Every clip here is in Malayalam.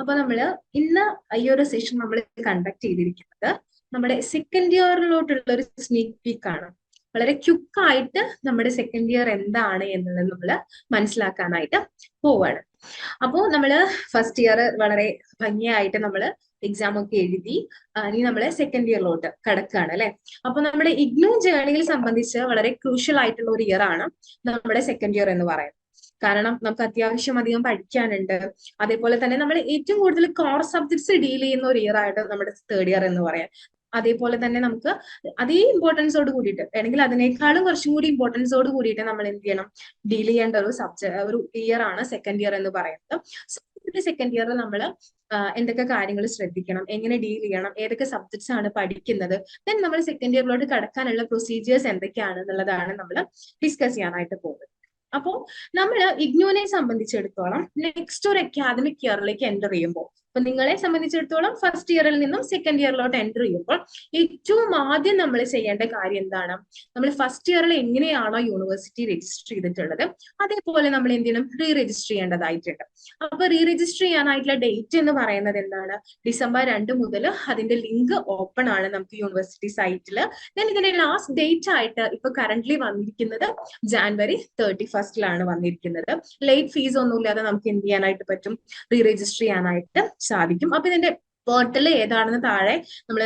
അപ്പൊ നമ്മള് ഇന്ന് ഈ ഒരു സെഷൻ നമ്മൾ കണ്ടക്ട് ചെയ്തിരിക്കുന്നത് നമ്മുടെ സെക്കൻഡ് ഇയറിലോട്ടുള്ള ഒരു സ്നീക് പീക്ക് ആണ്. വളരെ ക്യുക്കായിട്ട് നമ്മുടെ സെക്കൻഡ് ഇയർ എന്താണ് എന്നുള്ളത് നമ്മൾ മനസ്സിലാക്കാനായിട്ട് പോവാണ്. അപ്പോൾ നമ്മള് ഫസ്റ്റ് ഇയർ വളരെ ഭംഗിയായിട്ട് നമ്മൾ എക്സാം ഒക്കെ എഴുതി ഇനി നമ്മള് സെക്കൻഡ് ഇയറിലോട്ട് കടക്കുകയാണ് അല്ലെ. അപ്പൊ നമ്മുടെ ഇഗ്നോ ജേർണിയിൽ സംബന്ധിച്ച് വളരെ ക്രൂഷ്യൽ ആയിട്ടുള്ള ഒരു ഇയർ ആണ് നമ്മുടെ സെക്കൻഡ് ഇയർ എന്ന് പറയുന്നത്. കാരണം നമുക്ക് അത്യാവശ്യം അധികം പഠിക്കാനുണ്ട്. അതേപോലെ തന്നെ നമ്മൾ ഏറ്റവും കൂടുതൽ കോർ സബ്ജക്ട്സ് ഡീൽ ചെയ്യുന്ന ഒരു ഇയർ ആയിട്ട് നമ്മുടെ തേർഡ് ഇയർ എന്ന് പറയാം. അതേപോലെ തന്നെ നമുക്ക് അതേ ഇമ്പോർട്ടൻസോട് കൂടിയിട്ട് അല്ലെങ്കിൽ അതിനേക്കാളും കുറച്ചും കൂടി ഇമ്പോർട്ടൻസോട് കൂടിയിട്ട് നമ്മൾ എന്ത് ചെയ്യണം, ഡീൽ ചെയ്യേണ്ട ഒരു ഇയർ ആണ് സെക്കൻഡ് ഇയർ എന്ന് പറയുന്നത്. സെക്കൻഡ് ഇയറിൽ നമ്മൾ എന്തൊക്കെ കാര്യങ്ങൾ ശ്രദ്ധിക്കണം, എങ്ങനെ ഡീൽ ചെയ്യണം, ഏതൊക്കെ സബ്ജക്ട്സ് ആണ് പഠിക്കുന്നത്, ദെൻ നമ്മൾ സെക്കൻഡ് ഇയറിലോട്ട് കടക്കാനുള്ള പ്രൊസീജിയേഴ്സ് എന്തൊക്കെയാണ് എന്നുള്ളതാണ് നമ്മൾ ഡിസ്കസ് ചെയ്യാനായിട്ട് പോകുന്നത്. അപ്പോ നമ്മൾ ഇഗ്നോനെ സംബന്ധിച്ചിടത്തോളം നെക്സ്റ്റ് ഒരു അക്കാദമിക് ഇയറിലേക്ക് എൻ്റർ ചെയ്യുമ്പോൾ, അപ്പൊ നിങ്ങളെ സംബന്ധിച്ചിടത്തോളം ഫസ്റ്റ് ഇയറിൽ നിന്നും സെക്കൻഡ് ഇയറിലോട്ട് എൻ്റർ ചെയ്യുമ്പോൾ ഏറ്റവും ആദ്യം നമ്മൾ ചെയ്യേണ്ട കാര്യം എന്താണ്, നമ്മൾ ഫസ്റ്റ് ഇയറിൽ എങ്ങനെയാണോ യൂണിവേഴ്സിറ്റി രജിസ്റ്റർ ചെയ്തിട്ടുള്ളത് അതേപോലെ നമ്മൾ എന്ത് ചെയ്യണം, റീ രജിസ്റ്റർ ചെയ്യേണ്ടതായിട്ടുണ്ട്. അപ്പൊ റീ രജിസ്റ്റർ ചെയ്യാനായിട്ടുള്ള ഡേറ്റ് എന്ന് പറയുന്നത് എന്താണ്, December 2 മുതൽ അതിന്റെ ലിങ്ക് ഓപ്പൺ ആണ് നമുക്ക് യൂണിവേഴ്സിറ്റി സൈറ്റിൽ. ദെൻ ഇതിന്റെ ലാസ്റ്റ് ഡേറ്റ് ആയിട്ട് ഇപ്പൊ കറന്റ്ലി വന്നിരിക്കുന്നത് January 31 വന്നിരിക്കുന്നത്. ലേറ്റ് ഫീസ് ഒന്നുമില്ലാതെ നമുക്ക് എന്ത് ചെയ്യാനായിട്ട് പറ്റും, റീ രജിസ്റ്റർ ചെയ്യാനായിട്ട് സാധിക്കും. അപ്പൊ ഇതിന്റെ പോർട്ടൽ ഏതാണെന്ന് താഴെ നമ്മൾ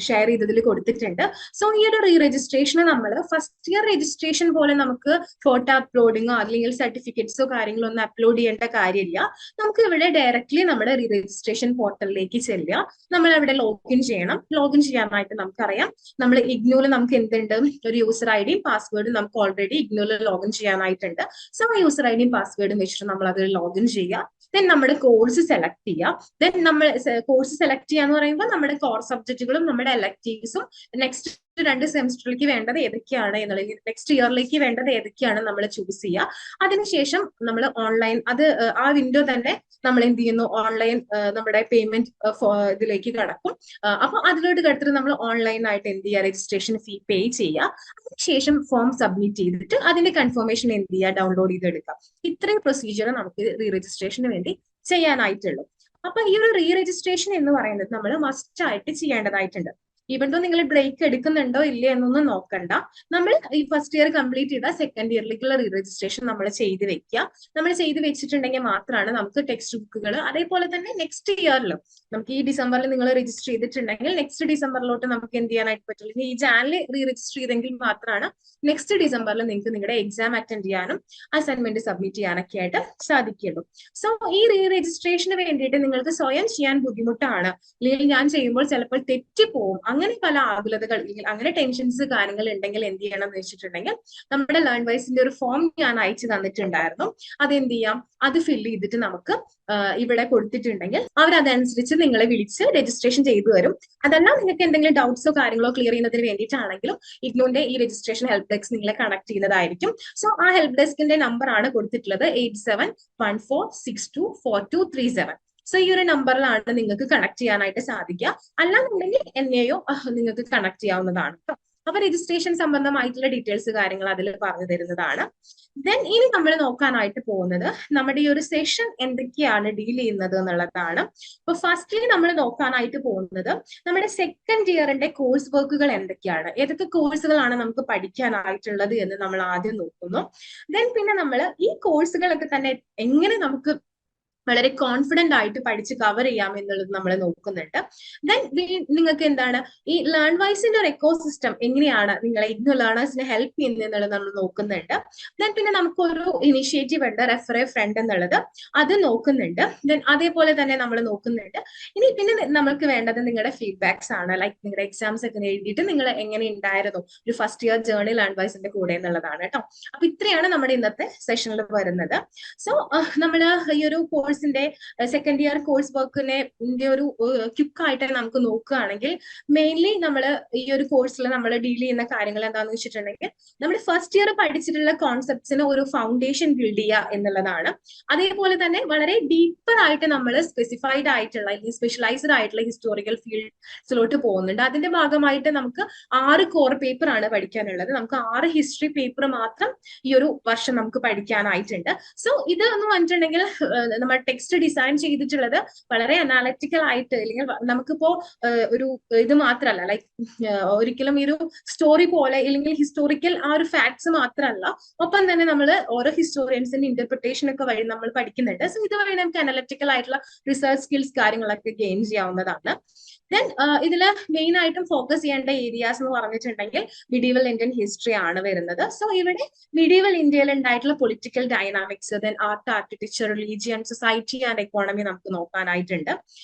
ഷെയർ ചെയ്തതിൽ കൊടുത്തിട്ടുണ്ട്. സോ ഈ ഒരു റീ രജിസ്ട്രേഷന് നമ്മൾ ഫസ്റ്റ് ഇയർ രജിസ്ട്രേഷൻ പോലെ നമുക്ക് ഫോട്ടോ അപ്ലോഡിങ്ങോ അല്ലെങ്കിൽ സർട്ടിഫിക്കറ്റ്സോ കാര്യങ്ങളോ ഒന്നും അപ്ലോഡ് ചെയ്യേണ്ട കാര്യമില്ല. നമുക്ക് ഇവിടെ ഡയറക്ട്ലി നമ്മുടെ റീ രജിസ്ട്രേഷൻ പോർട്ടലിലേക്ക് ചെല്ലുക. നമ്മൾ അവിടെ ലോഗിൻ ചെയ്യണം. ലോഗിൻ ചെയ്യാനായിട്ട് നമുക്കറിയാം, നമ്മൾ ഇഗ്നോയിൽ നമുക്ക് എന്തുണ്ട്, ഒരു യൂസർ ഐ ഡിയും പാസ്വേഡും നമുക്ക് ഓൾറെഡി ഇഗ്നോയിൽ ലോഗിൻ ചെയ്യാനായിട്ടുണ്ട്. സോ ആ യൂസർ ഐ ഡിയും പാസ്വേഡും വെച്ചിട്ട് നമ്മൾ അതിൽ ലോഗിൻ ചെയ്യുക. ദെൻ നമ്മുടെ കോഴ്സ് സെലക്ട് ചെയ്യുക. ദെൻ നമ്മൾ കോഴ്സ് സെലക്ട് ചെയ്യാന്ന് പറയുമ്പോൾ നമ്മുടെ കോർ സബ്ജക്റ്റുകളും നമ്മുടെ എലക്റ്റീവ്സും നെക്സ്റ്റ് 2 സെമിസ്റ്ററിലേക്ക് വേണ്ടത് ഏതൊക്കെയാണ് എന്നുള്ളത്, നെക്സ്റ്റ് ഇയറിലേക്ക് വേണ്ടത് ഏതൊക്കെയാണ് നമ്മൾ ചൂസ് ചെയ്യുക. അതിനുശേഷം നമ്മൾ ഓൺലൈൻ ആ വിൻഡോ തന്നെ നമ്മൾ എന്ത് ചെയ്യുന്നു, ഓൺലൈൻ നമ്മുടെ പേയ്മെന്റ് ഇതിലേക്ക് കടക്കും. അപ്പൊ അതിലോട്ട് കടത്തിട്ട് നമ്മൾ ഓൺലൈനായിട്ട് എന്ത് ചെയ്യുക, രജിസ്ട്രേഷൻ ഫീ പേ ചെയ്യുക. അതിനുശേഷം ഫോം സബ്മിറ്റ് ചെയ്തിട്ട് അതിന്റെ കൺഫർമേഷൻ എന്ത് ചെയ്യുക, ഡൗൺലോഡ് ചെയ്തെടുക്കുക. ഇത്രയും പ്രൊസീജിയർ നമുക്ക് റീ രജിസ്ട്രേഷന് വേണ്ടി ചെയ്യാനായിട്ടുള്ളൂ. അപ്പൊ ഈ ഒരു റീ രജിസ്ട്രേഷൻ എന്ന് പറയുന്നത് നമ്മൾ മസ്റ്റ് ആയിട്ട് ചെയ്യേണ്ടതായിട്ടുണ്ട്. ഈവൻ ദോ നിങ്ങൾ ബ്രേക്ക് എടുക്കുന്നുണ്ടോ ഇല്ലേ എന്നൊന്നും നോക്കണ്ട. നമ്മൾ ഈ ഫസ്റ്റ് ഇയർ കംപ്ലീറ്റ് ചെയ്ത സെക്കൻഡ് ഇയറിലേക്കുള്ള റീ രജിസ്ട്രേഷൻ നമ്മൾ ചെയ്ത് വെക്കുക. നമ്മൾ ചെയ്ത് വെച്ചിട്ടുണ്ടെങ്കിൽ മാത്രമാണ് നമുക്ക് ടെക്സ്റ്റ് ബുക്കുകൾ, അതേപോലെ തന്നെ നെക്സ്റ്റ് ഇയറിലും നമുക്ക് ഈ ഡിസംബറിൽ നിങ്ങൾ രജിസ്റ്റർ ചെയ്തിട്ടുണ്ടെങ്കിൽ നെക്സ്റ്റ് ഡിസംബറിലോട്ട് നമുക്ക് എന്ത് ചെയ്യാനായിട്ട് പറ്റുള്ളൂ. ഈ ജാനിൽ റീ രജിസ്റ്റർ ചെയ്തെങ്കിൽ മാത്രമാണ് നെക്സ്റ്റ് ഡിസംബറിൽ നിങ്ങൾക്ക് നിങ്ങളുടെ എക്സാം അറ്റൻഡ് ചെയ്യാനും അസൈൻമെന്റ് സബ്മിറ്റ് ചെയ്യാനൊക്കെ ആയിട്ട് സാധിക്കുള്ളൂ. സോ ഈ റീ രജിസ്ട്രേഷന് വേണ്ടിയിട്ട് നിങ്ങൾക്ക് സ്വയം ചെയ്യാൻ ബുദ്ധിമുട്ടാണ്, അല്ലെങ്കിൽ ഞാൻ ചെയ്യുമ്പോൾ ചിലപ്പോൾ തെറ്റിപ്പോവും, അങ്ങനെ പല ആകുലതകൾ അങ്ങനെ ടെൻഷൻസ് കാര്യങ്ങൾ ഉണ്ടെങ്കിൽ എന്ത് ചെയ്യണം എന്ന് വെച്ചിട്ടുണ്ടെങ്കിൽ നമ്മുടെ ലേൺ വൈസിന്റെ ഒരു ഫോം ഞാൻ അയച്ചു തന്നിട്ടുണ്ടായിരുന്നു. അതെന്ത് ചെയ്യാം, അത് ഫില്ല് ചെയ്തിട്ട് നമുക്ക് ഇവിടെ കൊടുത്തിട്ടുണ്ടെങ്കിൽ അവരതനുസരിച്ച് നിങ്ങളെ വിളിച്ച് രജിസ്ട്രേഷൻ ചെയ്തു തരും. അതല്ല നിങ്ങൾക്ക് എന്തെങ്കിലും ഡൗട്ട്സോ കാര്യങ്ങളോ ക്ലിയർ ചെയ്യുന്നതിന് വേണ്ടിയിട്ടാണെങ്കിലും ഇഗ്നോന്റെ ഈ രജിസ്ട്രേഷൻ ഹെൽപ്പ് ഡെസ്ക് നിങ്ങളെ കണക്ട് ചെയ്യുന്നതായിരിക്കും. സോ ആ ഹെൽപ്പ് ഡെസ്കിന്റെ നമ്പർ ആണ് കൊടുത്തിട്ടുള്ളത് 8714624237. സോ ഈ ഒരു നമ്പറിലാണ് നിങ്ങൾക്ക് കണക്ട് ചെയ്യാനായിട്ട് സാധിക്കുക. അല്ലാന്നുണ്ടെങ്കിൽ എന്നെയോ നിങ്ങൾക്ക് കണക്ട് ചെയ്യാവുന്നതാണ്. അപ്പൊ രജിസ്ട്രേഷൻ സംബന്ധമായിട്ടുള്ള ഡീറ്റെയിൽസ് കാര്യങ്ങൾ അതിൽ പറഞ്ഞു തരുന്നതാണ്. ദെൻ ഇനി നമ്മൾ നോക്കാനായിട്ട് പോകുന്നത് നമ്മുടെ ഈ ഒരു സെഷൻ എന്തൊക്കെയാണ് ഡീൽ ചെയ്യുന്നത് എന്നുള്ളതാണ്. അപ്പൊ ഫസ്റ്റ്ലി നമ്മൾ നോക്കാനായിട്ട് പോകുന്നത് നമ്മുടെ സെക്കൻഡ് ഇയറിന്റെ കോഴ്സ് വർക്കുകൾ എന്തൊക്കെയാണ്, ഏതൊക്കെ കോഴ്സുകളാണ് നമുക്ക് പഠിക്കാനായിട്ടുള്ളത് എന്ന് നമ്മൾ ആദ്യം നോക്കുന്നു. ദെൻ പിന്നെ നമ്മൾ ഈ കോഴ്സുകളൊക്കെ തന്നെ എങ്ങനെ നമുക്ക് വളരെ കോൺഫിഡന്റ് ആയിട്ട് പഠിച്ച് കവർ ചെയ്യാം എന്നുള്ളത് നമ്മൾ നോക്കുന്നുണ്ട്. ദെൻ നിങ്ങൾക്ക് എന്താണ് ഈ ലേൺ വൈസിന്റെ ഒരു എക്കോസിസ്റ്റം എങ്ങനെയാണ് നിങ്ങളെ ഇഗ്നോ ലേണേഴ്സിനെ ഹെൽപ്പ് ചെയ്യുന്നത് എന്നുള്ളത് നമ്മൾ നോക്കുന്നുണ്ട്. ദെൻ പിന്നെ നമുക്കൊരു ഇനിഷ്യേറ്റീവ് ഉണ്ട്, റെഫർ എ ഫ്രണ്ട് എന്നുള്ളത്, അത് നോക്കുന്നുണ്ട്. ദെൻ അതേപോലെ തന്നെ നമ്മൾ നോക്കുന്നുണ്ട്. ഇനി പിന്നെ നമുക്ക് വേണ്ടത് നിങ്ങളുടെ ഫീഡ്ബാക്സ് ആണ്, ലൈക്ക് നിങ്ങളുടെ എക്സാംസ് ഒക്കെ എഴുതിയിട്ട് നിങ്ങൾ എങ്ങനെ ഉണ്ടായിരുന്നു ഒരു ഫസ്റ്റ് ഇയർ ജേർണി ലേൺ വൈസിന്റെ കൂടെ എന്നുള്ളതാണ് കേട്ടോ. അപ്പൊ ഇത്രയാണ് നമ്മുടെ ഇന്നത്തെ സെഷനിൽ വരുന്നത്. സോ നമ്മൾ ഈ ഒരു കോഴ്സിന്റെ സെക്കൻഡ് ഇയർ കോഴ്സ് വർക്കിനെ ഒരു ക്യുക്കായിട്ട് നമുക്ക് നോക്കുകയാണെങ്കിൽ മെയിൻലി നമ്മൾ ഈ ഒരു കോഴ്സിൽ നമ്മൾ ഡീൽ ചെയ്യുന്ന കാര്യങ്ങൾ എന്താണെന്ന് വെച്ചിട്ടുണ്ടെങ്കിൽ നമ്മൾ ഫസ്റ്റ് ഇയർ പഠിച്ചിട്ടുള്ള കോൺസെപ്റ്റ്സിന് ഒരു ഫൗണ്ടേഷൻ ബിൽഡ് ചെയ്യുക എന്നുള്ളതാണ്. അതേപോലെ തന്നെ വളരെ ഡീപ്പർ ആയിട്ട് നമ്മൾ സ്പെസിഫൈഡ് ആയിട്ടുള്ള അല്ലെങ്കിൽ സ്പെഷ്യലൈസ്ഡ് ആയിട്ടുള്ള ഹിസ്റ്റോറിക്കൽ ഫീൽഡ്സിലോട്ട് പോകുന്നുണ്ട്. അതിന്റെ ഭാഗമായിട്ട് നമുക്ക് 6 കോർ പേപ്പർ ആണ് പഠിക്കാനുള്ളത്. നമുക്ക് 6 ഹിസ്റ്ററി പേപ്പർ മാത്രം ഈ ഒരു വർഷം നമുക്ക് പഠിക്കാനായിട്ടുണ്ട്. സോ ഇത് എന്ന് പറഞ്ഞിട്ടുണ്ടെങ്കിൽ നമ്മുടെ ടെക്സ്റ്റ് ഡിസൈൻ ചെയ്തിട്ടുള്ളത് വളരെ അനാലിറ്റിക്കൽ ആയിട്ട്, അല്ലെങ്കിൽ നമുക്കിപ്പോ ഒരു ഇത് മാത്രമല്ല, ലൈക്ക് ഒരിക്കലും ഈ ഒരു സ്റ്റോറി പോലെ അല്ലെങ്കിൽ ഹിസ്റ്റോറിക്കൽ ആ ഒരു ഫാക്ട്സ് മാത്രമല്ല, ഒപ്പം തന്നെ നമ്മൾ ഓരോ ഹിസ്റ്റോറിയൻസിന്റെ ഇന്റർപ്രിട്ടേഷൻ ഒക്കെ വഴി നമ്മൾ പഠിക്കുന്നുണ്ട്. സോ ഇതുവഴി നമുക്ക് അനലിറ്റിക്കൽ ആയിട്ടുള്ള റിസർച്ച് സ്കിൽസ് കാര്യങ്ങളൊക്കെ ഗെയിൻ ചെയ്യാവുന്നതാണ്. ദെൻ ഇതില് മെയിൻ ആയിട്ടും ഫോക്കസ് ചെയ്യേണ്ട ഏരിയാസ് എന്ന് പറഞ്ഞിട്ടുണ്ടെങ്കിൽ മിഡീവൽ ഇന്ത്യൻ ഹിസ്റ്ററി ആണ് വരുന്നത്. സോ ഇവിടെ മിഡീവൽ ഇന്ത്യയിൽ ഉണ്ടായിട്ടുള്ള political dynamics, then art, architecture, religion, society and economy നമുക്ക് നോക്കാനായിട്ടുണ്ട്.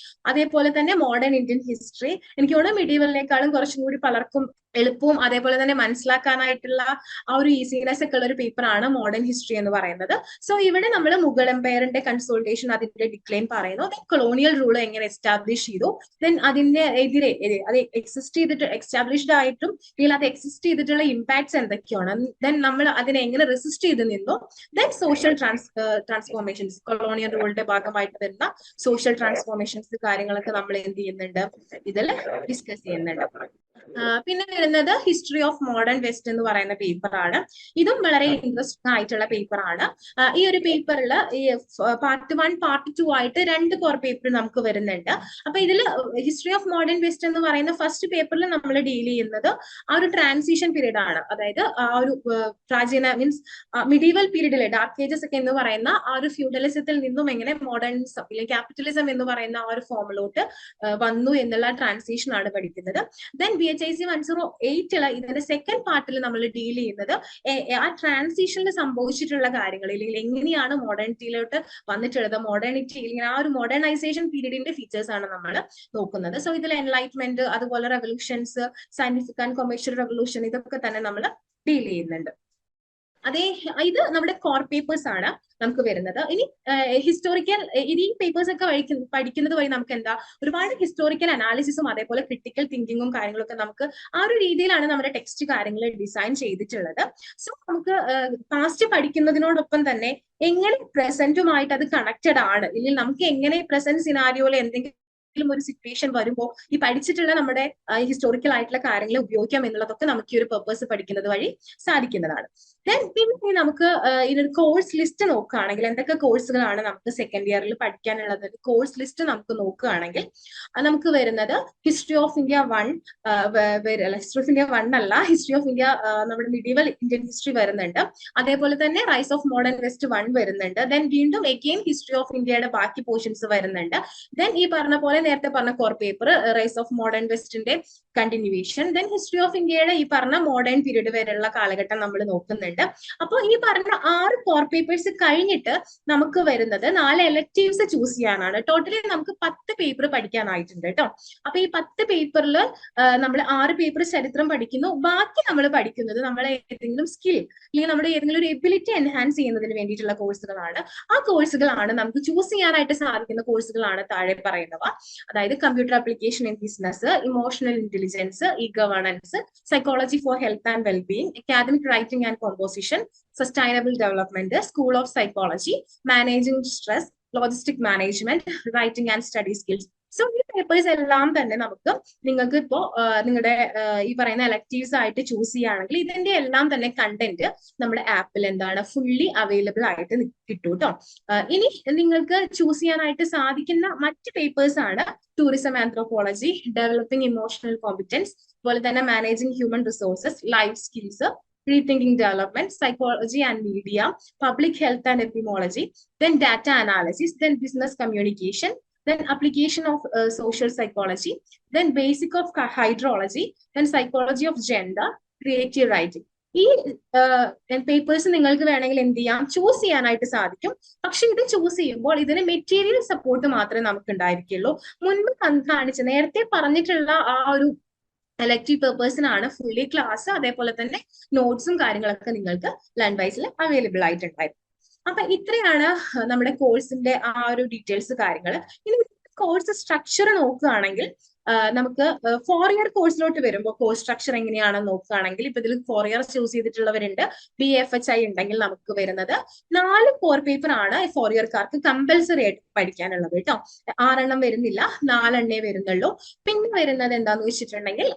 അതേപോലെ തന്നെ മോഡേൺ ഇന്ത്യൻ ഹിസ്റ്ററി, എനിക്ക് തോന്നുന്നു മിഡീവലിനേക്കാളും കുറച്ചും കൂടി പലർക്കും എളുപ്പവും അതേപോലെ തന്നെ മനസ്സിലാക്കാനായിട്ടുള്ള ആ ഒരു ഈസിനെസ് ഒക്കെ ഉള്ള ഒരു പേപ്പറാണ് മോഡേൺ ഹിസ്റ്ററി എന്ന് പറയുന്നത്. സോ ഇവിടെ നമ്മൾ മുഗൾ എംപയറിന്റെ കൺസോൾട്ടേഷൻ, അതിന്റെ ഡിക്ലൈൻ പറയുന്നു, ദെൻ കൊളോണിയൽ റൂൾ എങ്ങനെ എസ്റ്റാബ്ലിഷ് ചെയ്തു, ദെൻ അതിന്റെ എതിരെ അത് എക്സിസ്റ്റ് ചെയ്തിട്ട് എസ്റ്റാബ്ലിഷ്ഡ് ആയിട്ടും അല്ലെങ്കിൽ അത് എക്സിസ്റ്റ് ചെയ്തിട്ടുള്ള ഇമ്പാക്ട്സ് എന്തൊക്കെയാണ്, ദെൻ നമ്മൾ അതിനെ എങ്ങനെ റെസിസ്റ്റ് ചെയ്ത് നിന്നു, ദെൻ സോഷ്യൽ ട്രാൻസ്ഫോർമേഷൻസ്, കൊളോണിയൽ റൂളിന്റെ ഭാഗമായിട്ട് വരുന്ന സോഷ്യൽ ട്രാൻസ്ഫോർമേഷൻസ് കാര്യങ്ങളൊക്കെ നമ്മൾ എന്ത് ചെയ്യുന്നുണ്ട്, ഇതിൽ ഡിസ്കസ് ചെയ്യുന്നുണ്ട്. പിന്നെ വരുന്നത് ഹിസ്റ്ററി ഓഫ് മോഡേൺ വെസ്റ്റ് എന്ന് പറയുന്ന പേപ്പറാണ്. ഇതും വളരെ ഇൻട്രസ്റ്റിംഗ് ആയിട്ടുള്ള പേപ്പറാണ്. ഈ ഒരു പേപ്പറിൽ ഈ പാർട്ട് 1 പാർട്ട് 2 ആയിട്ട് 2 കോർ പേപ്പർ നമുക്ക് വരുന്നുണ്ട്. അപ്പൊ ഇതിൽ ഹിസ്റ്ററി ഓഫ് മോഡേൺ വെസ്റ്റ് എന്ന് പറയുന്ന ഫസ്റ്റ് പേപ്പറിൽ നമ്മൾ ഡീൽ ചെയ്യുന്നത് ആ ഒരു ട്രാൻസിഷൻ പീരീഡ് ആണ്. അതായത് ആ ഒരു പ്രാചീന മീൻസ് മിഡീവൽ പീരീഡിലെ ഡാർക്ക് ഏജസ് ഒക്കെ എന്ന് പറയുന്ന ആ ഒരു ഫ്യൂഡലിസത്തിൽ നിന്നും എങ്ങനെ മോഡേണിസം അല്ലെങ്കിൽ ക്യാപിറ്റലിസം എന്ന് പറയുന്ന ആ ഒരു ഫോമിലോട്ട് വന്നു എന്നുള്ള ട്രാൻസിഷൻ ആണ് പഠിക്കുന്നത്. ദെൻ BHIC 108 ഇതിന്റെ സെക്കൻഡ് പാർട്ടിൽ നമ്മൾ ഡീൽ ചെയ്യുന്നത് ആ ട്രാൻസിഷനിൽ സംഭവിച്ചിട്ടുള്ള കാര്യങ്ങൾ, അല്ലെങ്കിൽ എങ്ങനെയാണ് മോഡേണിറ്റിയിലോട്ട് വന്നിട്ടുള്ളത്, മോഡേണിറ്റി അല്ലെങ്കിൽ ആ ഒരു മോഡേണൈസേഷൻ പീരീഡിന്റെ ഫീച്ചേഴ്സ് ആണ് നമ്മൾ നോക്കുന്നത്. സോ ഇതിൽ എൻലൈറ്റ്മെന്റ്, അതുപോലെ revolutions, scientific and commercial revolution, ഇതൊക്കെ തന്നെ നമ്മൾ ഡീൽ ചെയ്യുന്നുണ്ട്. അതേ ഇത് നമ്മുടെ കോർ പേപ്പേഴ്സ് ആണ് നമുക്ക് വരുന്നത്. ഇനി ഹിസ്റ്റോറിക്കൽ ഈ പേപ്പേഴ്സ് ഒക്കെ പഠിക്കുന്നത് വഴി നമുക്ക് എന്താ ഒരുപാട് ഹിസ്റ്റോറിക്കൽ അനാലിസിസും അതേപോലെ ക്രിട്ടിക്കൽ തിങ്കിങ്ങും കാര്യങ്ങളൊക്കെ നമുക്ക് ആ ഒരു രീതിയിലാണ് നമ്മുടെ ടെക്സ്റ്റ് കാര്യങ്ങൾ ഡിസൈൻ ചെയ്തിട്ടുള്ളത്. സോ നമുക്ക് പാസ്റ്റ് പഠിക്കുന്നതിനോടൊപ്പം തന്നെ എങ്ങനെ പ്രസന്റുമായിട്ട് അത് കണക്റ്റഡ് ആണ്, ഇല്ലെങ്കിൽ നമുക്ക് എങ്ങനെ പ്രസന്റ് സിനാരിയോയിൽ എന്തെങ്കിലും ഒരു സിറ്റുവേഷൻ വരുമ്പോൾ ഈ പഠിച്ചിട്ടുള്ള നമ്മുടെ ഹിസ്റ്റോറിക്കൽ ആയിട്ടുള്ള കാര്യങ്ങൾ ഉപയോഗിക്കാം എന്നുള്ളതൊക്കെ നമുക്ക് ഈ ഒരു പർപ്പസ് പഠിക്കുന്നത് വഴി സാധിക്കുന്നതാണ്. ദെൻ പിന്നെ നമുക്ക് ഇതിനൊരു കോഴ്സ് ലിസ്റ്റ് നോക്കുകയാണെങ്കിൽ എന്തൊക്കെ കോഴ്സുകളാണ് നമുക്ക് സെക്കൻഡ് ഇയറിൽ പഠിക്കാനുള്ളത്, കോഴ്സ് ലിസ്റ്റ് നമുക്ക് നോക്കുകയാണെങ്കിൽ നമുക്ക് വരുന്നത് history of India 1, history of India 1 അല്ല, ഹിസ്റ്ററി ഓഫ് ഇന്ത്യ നമ്മുടെ മിഡീവൽ ഇന്ത്യൻ ഹിസ്റ്ററി വരുന്നുണ്ട്. അതേപോലെ തന്നെ റൈസ് ഓഫ് മോഡേൺ വെസ്റ്റ് 1 വരുന്നുണ്ട്. ദെൻ വീണ്ടും അഗെയിൻ ഹിസ്റ്ററി ഓഫ് ഇന്ത്യയുടെ ബാക്കി പോർഷൻസ് വരുന്നുണ്ട്. ദെൻ ഈ പറഞ്ഞ പോലെ നേരത്തെ പറഞ്ഞ core paper rise of modern വെസ്റ്റിന്റെ കണ്ടിന്യൂവേഷൻ, ദെൻ ഹിസ്റ്ററി ഓഫ് ഇന്ത്യയുടെ ഈ പറഞ്ഞ മോഡേൺ പീരീഡ് വരെയുള്ള കാലഘട്ടം നമ്മൾ നോക്കുന്നുണ്ട്. അപ്പോൾ ഈ പറഞ്ഞ 6 കോർ പേപ്പേഴ്സ് കഴിഞ്ഞിട്ട് നമുക്ക് വരുന്നത് 4 എലക്ടീവ്സ് ചൂസ് ചെയ്യാനാണ്. ടോട്ടലി നമുക്ക് 10 പേപ്പർ പഠിക്കാനായിട്ടുണ്ട് കേട്ടോ. അപ്പൊ ഈ 10 പേപ്പറിൽ നമ്മൾ 6 പേപ്പർ ചരിത്രം പഠിക്കുന്നു, ബാക്കി നമ്മൾ പഠിക്കുന്നത് നമ്മളെ ഏതെങ്കിലും സ്കിൽ അല്ലെങ്കിൽ നമ്മുടെ ഏതെങ്കിലും ഒരു എബിലിറ്റി എൻഹാൻസ് ചെയ്യുന്നതിന് വേണ്ടിയിട്ടുള്ള കോഴ്സുകളാണ്. ആ കോഴ്സുകളാണ് നമുക്ക് ചൂസ് ചെയ്യാനായിട്ട് സാധിക്കുന്ന കോഴ്സുകളാണ് താഴെ പറയുന്നവ. അതായത് computer application in business, emotional intelligence, E governance, psychology for health and wellbeing, academic writing and composition, sustainable development, school of psychology, managing stress, logistic management, writing and study skills. So ഈ പേപ്പേഴ്സ് എല്ലാം തന്നെ നമുക്ക് നിങ്ങൾക്ക് ഇപ്പോ നിങ്ങളുടെ ഈ പറയുന്ന എലക്ടീവ്സ് ആയിട്ട് ചൂസ് ചെയ്യുകയാണെങ്കിൽ ഇതിന്റെ എല്ലാം തന്നെ കണ്ടന്റ് നമ്മുടെ ആപ്പിൽ എന്താണ് ഫുള്ളി അവൈലബിൾ ആയിട്ട് കിട്ടും കേട്ടോ. ഇനി നിങ്ങൾക്ക് ചൂസ് ചെയ്യാനായിട്ട് സാധിക്കുന്ന മറ്റ് പേപ്പേഴ്സ് ആണ് tourism anthropology, developing emotional competence, അതുപോലെ തന്നെ managing human resources, life skills, rethinking development, psychology and media, public health and epidemiology, then data analysis, then business communication, then application of social psychology, then basic of hydrology, then psychology of gender, creative writing. ഈ പേപ്പേഴ്സ് നിങ്ങൾക്ക് വേണമെങ്കിൽ എന്ത് ചെയ്യാം, ചൂസ് ചെയ്യാനായിട്ട് സാധിക്കും. പക്ഷെ ഇത് ചൂസ് ചെയ്യുമ്പോൾ ഇതിന് മെറ്റീരിയൽ സപ്പോർട്ട് മാത്രമേ നമുക്ക് ഉണ്ടായിരിക്കുള്ളൂ. മുൻപ് കാണിച്ച നേരത്തെ പറഞ്ഞിട്ടുള്ള ആ ഒരു എലക്ടീവ് പേപ്പേഴ്സിനാണ് ഫുള്ളി ക്ലാസ്, അതേപോലെ തന്നെ നോട്ട്സും കാര്യങ്ങളൊക്കെ നിങ്ങൾക്ക് ലേൺവൈസിൽ അവൈലബിൾ ആയിട്ടുണ്ടായിരുന്നു. അപ്പൊ ഇത്രയാണ് നമ്മുടെ കോഴ്സിന്റെ ആ ഒരു ഡീറ്റെയിൽസ് കാര്യങ്ങൾ. ഇനി കോഴ്സ് സ്ട്രക്ചർ നോക്കുകയാണെങ്കിൽ നമുക്ക് 4 ഇയർ കോഴ്സിലോട്ട് വരുമ്പോൾ കോഴ്സ് സ്ട്രക്ചർ എങ്ങനെയാണെന്ന് നോക്കുകയാണെങ്കിൽ ഇപ്പൊ ഇതിൽ 4 ഇയർ ചൂസ് ചെയ്തിട്ടുള്ളവരുണ്ട്. BFHI ഉണ്ടെങ്കിൽ നമുക്ക് വരുന്നത് 4 കോർ പേപ്പർ ആണ് 4 ഇയർക്കാർക്ക് കമ്പൽസറി ആയിട്ട് പഠിക്കാനുള്ളത് കേട്ടോ. 6 എണ്ണം വരുന്നില്ല, 4 എണ്ണേ വരുന്നുള്ളൂ. പിന്നെ വരുന്നത് എന്താന്ന് വെച്ചിട്ടുണ്ടെങ്കിൽ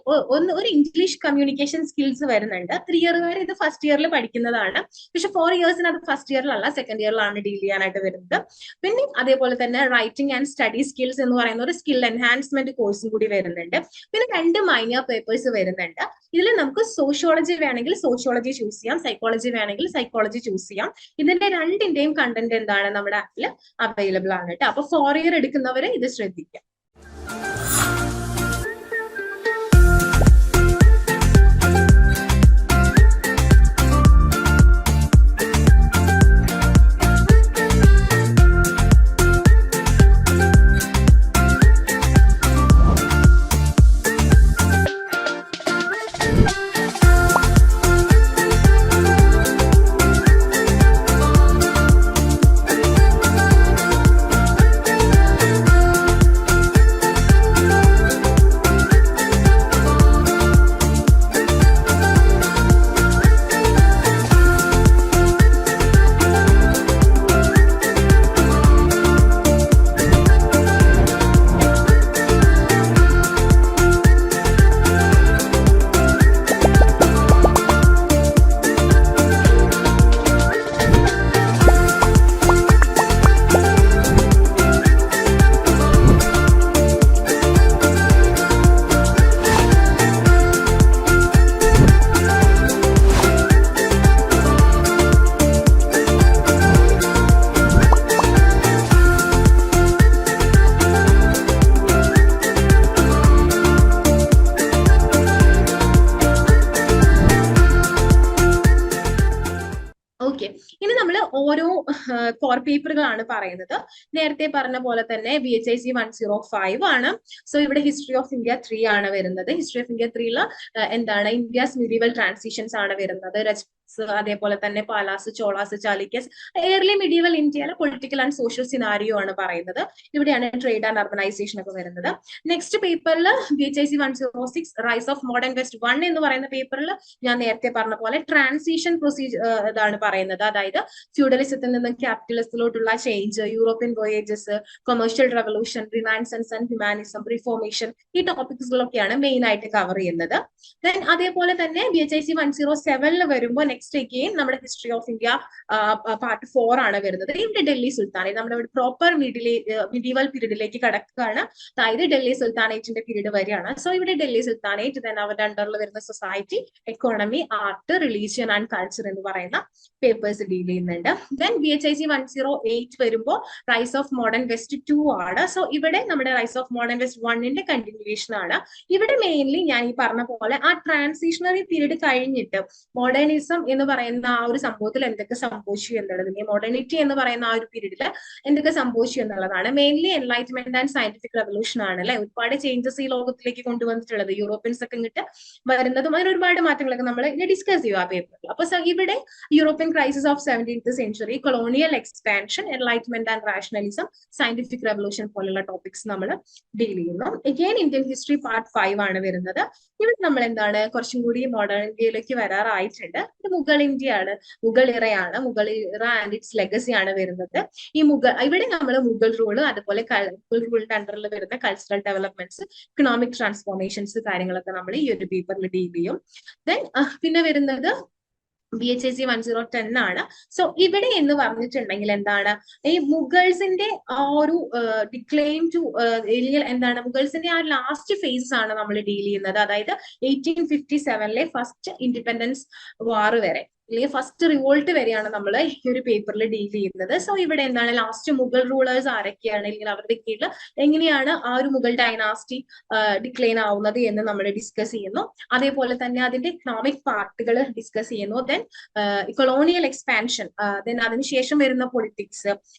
ഒരു ഇംഗ്ലീഷ് കമ്മ്യൂണിക്കേഷൻ സ്കിൽസ് വരുന്നുണ്ട്. 3 ഇയറുകാർ ഇത് ഫസ്റ്റ് ഇയറിൽ പഠിക്കുന്നതാണ്. പക്ഷെ 4 ഇയേഴ്സിന് അത് ഫസ്റ്റ് ഇയറിലല്ല, സെക്കൻഡ് ഇയറിലാണ് ഡീൽ ചെയ്യാനായിട്ട് വരുന്നത്. പിന്നെ അതേപോലെ തന്നെ റൈറ്റിംഗ് ആൻഡ് സ്റ്റഡി സ്കിൽസ് എന്ന് പറയുന്ന ഒരു സ്കിൽ എൻഹാൻസ്മെന്റ് കോഴ്സും കൂടി വരുന്നുണ്ട്. പിന്നെ 2 മൈനർ പേപ്പേഴ്സ് വരുന്നുണ്ട്. ഇതിൽ നമുക്ക് സോഷ്യോളജി വേണമെങ്കിൽ സോഷ്യോളജി ചൂസ് ചെയ്യാം, സൈക്കോളജി വേണമെങ്കിൽ സൈക്കോളജി ചൂസ് ചെയ്യാം. ഇതിന്റെ രണ്ടിന്റെയും കണ്ടന്റ് എന്താണ് നമ്മുടെ ആപ്പിൽ അവൈലബിൾ ആണ് കേട്ടോ. അപ്പൊ 4 ഇയർ എടുക്കുന്നവരെ ഇത് ശ്രദ്ധിക്കാം. ഓക്കെ, ഇനി നമ്മൾ ഓരോ കോർ പേപ്പറുകളാണ് പറയുന്നത്. നേരത്തെ പറഞ്ഞ പോലെ തന്നെ BHIC 105 ആണ്. സോ ഇവിടെ ഹിസ്റ്ററി ഓഫ് ഇന്ത്യ 3 ആണ് വരുന്നത്. ഹിസ്റ്ററി ഓഫ് ഇന്ത്യ 3 എന്താണ് ഇന്ത്യസ് മീഡിയവൽ ട്രാൻസിഷൻസ് ആണ് വരുന്നത്. അതേപോലെ തന്നെ പാലാസ്, ചോളാസ്, ചാലിക്കസ്, ഏർലി മീഡിയവൽ ഇന്ത്യയിലെ പൊളിറ്റിക്കൽ ആൻഡ് സോഷ്യൽ സിനാരിയോ ആണ് പറയുന്നത്. ഇവിടെയാണ് ട്രേഡ് ആൻഡ് അർബനൈസേഷൻ ഒക്കെ വരുന്നത്. നെക്സ്റ്റ് പേപ്പറിൽ BHIC 106 rice of modern west 1 എന്ന് പറയുന്ന പേപ്പറിൽ ഞാൻ നേരത്തെ പറഞ്ഞ പോലെ ട്രാൻസിഷൻ പ്രൊസീജിയർ ഇതാണ് പറയുന്നത്. അതായത് ഫ്യൂഡലിസത്തിൽ നിന്ന് ക്യാപിറ്റലിസത്തിലോട്ടുള്ള change, European voyages, commercial revolution, renaissance and humanism, reformation, ഈ ടോപ്പിക്സുകളൊക്കെയാണ് മെയിൻ ആയിട്ട് കവർ ചെയ്യുന്നത്. ദെൻ അതേപോലെ തന്നെ BHIC 107 വരുമ്പോൾ നെക്സ്റ്റ് അഗെയിൻ നമ്മുടെ ഹിസ്റ്ററി ഓഫ് ഇന്ത്യ പാർട്ട് 4 ആണ് വരുന്നത്. ഇവിടെ ഡൽഹി സുൽത്താനേറ്റ്, നമ്മുടെ പ്രോപ്പർ മിഡീവൽ പീരീഡിലേക്ക് കടക്കുകയാണ്. അതായത് ഡൽഹി സുൽത്താനേറ്റിന്റെ പീരീഡ് വരെയാണ്. സോ ഇവിടെ ഡൽഹി സുൽത്താനേറ്റ്, ദെൻ അവരുടെ അണ്ടറിൽ വരുന്ന society, economy, art, religion and culture എന്ന് പറയുന്ന പേപ്പേഴ്സ് ഡീൽ ചെയ്യുന്നുണ്ട്. ദെൻ BHIC 108 വരുമ്പോൾ റൈസ് ഓഫ് മോഡേൺ വെസ്റ്റ് 2 ആണ്. സോ ഇവിടെ നമ്മുടെ റൈസ് ഓഫ് മോഡേൺ വെസ്റ്റ് 1ന്റെ കണ്ടിന്യൂവേഷൻ ആണ്. ഇവിടെ മെയിൻലി ഞാൻ ഈ പറഞ്ഞ പോലെ ആ ട്രാൻസിഷണറി പീരീഡ് കഴിഞ്ഞിട്ട് മോഡേണിസം എന്ന് പറയുന്ന ആ ഒരു സംഭവത്തിൽ എന്തൊക്കെ സംഭവിച്ചു എന്നുള്ളത്, മോഡേണിറ്റി എന്ന് പറയുന്ന ആ ഒരു പീരീഡിൽ എന്തൊക്കെ സംഭവിച്ചു എന്നുള്ളതാണ്. Mainly enlightenment and scientific revolution ആണ് അല്ലെ ഒരുപാട് ചേഞ്ചസ് ഈ ലോകത്തിലേക്ക് കൊണ്ടുവന്നിട്ടുള്ളത്. യൂറോപ്യൻസ് ഒക്കെ ഇങ്ങോട്ട് വരുന്നതും അതിന് ഒരുപാട് മാറ്റങ്ങളൊക്കെ നമ്മൾ ഡിസ്കസ് ചെയ്യും ആ പേപ്പറിൽ. അപ്പൊ ഇവിടെ European crisis of 17th century, colonial expansion, enlightenment and rationalism, scientific revolution പോലുള്ള ടോപ്പിക്സ് നമ്മൾ ഡീൽ ചെയ്യുന്നു. അഗെയിൻ ഇന്ത്യൻ ഹിസ്റ്ററി പാർട്ട് 5 ആണ് വരുന്നത്. ഇവിടെ നമ്മൾ എന്താണ് കുറച്ചും കൂടി മോഡേൺ ഇന്ത്യയിലേക്ക് വരാറായിട്ടുണ്ട്. ഇത് മുഗൾ ഇന്ത്യ ആണ്, മുഗൾ ഇറയാണ്, മുഗൾ ഇറ ആൻഡ് ഇറ്റ്സ് ലെഗസി ആണ് വരുന്നത്. ഈ ഇവിടെ നമ്മൾ മുഗൾ റൂള്, അതുപോലെ മുഗൾ റൂളിന്റെ അണ്ടറിൽ വരുന്ന കൾച്ചറൽ ഡെവലപ്മെന്റ്സ്, ഇക്കണോമിക് ട്രാൻസ്ഫോർമേഷൻസ് കാര്യങ്ങളൊക്കെ നമ്മൾ ഈ ഒരു പേപ്പറിൽ ഡീൽ ചെയ്യും. ദെൻ പിന്നെ വരുന്നത് BHIC 1010 ആണ്. സോ ഇവിടെ എന്ന് പറഞ്ഞിട്ടുണ്ടെങ്കിൽ എന്താണ് ഈ മുഗൾസിന്റെ ആ ഒരു ഡിക്ലൈൻ ടു എന്താണ് മുഗൾസിന്റെ ആ ലാസ്റ്റ് ഫേസ് ആണ് നമ്മൾ ഡീൽ ചെയ്യുന്നത്. അതായത് 1857 ഫസ്റ്റ് ഇൻഡിപെൻഡൻസ് വാർ വരെ, അല്ലെങ്കിൽ ഫസ്റ്റ് റിവോൾട്ട് വരെയാണ് നമ്മൾ ഈ ഒരു പേപ്പറിൽ ഡീൽ ചെയ്യുന്നത്. സോ ഇവിടെ എന്താണ് ലാസ്റ്റ് മുഗൾ റൂളേഴ്സ് ആരൊക്കെയാണ്, അല്ലെങ്കിൽ അവരുടെ കീഴിൽ എങ്ങനെയാണ് ആ ഒരു മുഗൾ ഡൈനാസ്റ്റി ഡിക്ലൈൻ ആവുന്നത് എന്ന് നമ്മൾ ഡിസ്കസ് ചെയ്യുന്നു. അതേപോലെ തന്നെ അതിന്റെ ഇക്കണോമിക് പാർട്ടുകൾ ഡിസ്കസ് ചെയ്യുന്നു. ദെൻ കൊളോണിയൽ എക്സ്പാൻഷൻ, ദെൻ അതിനുശേഷം വരുന്ന പൊളിറ്റിക്സ്,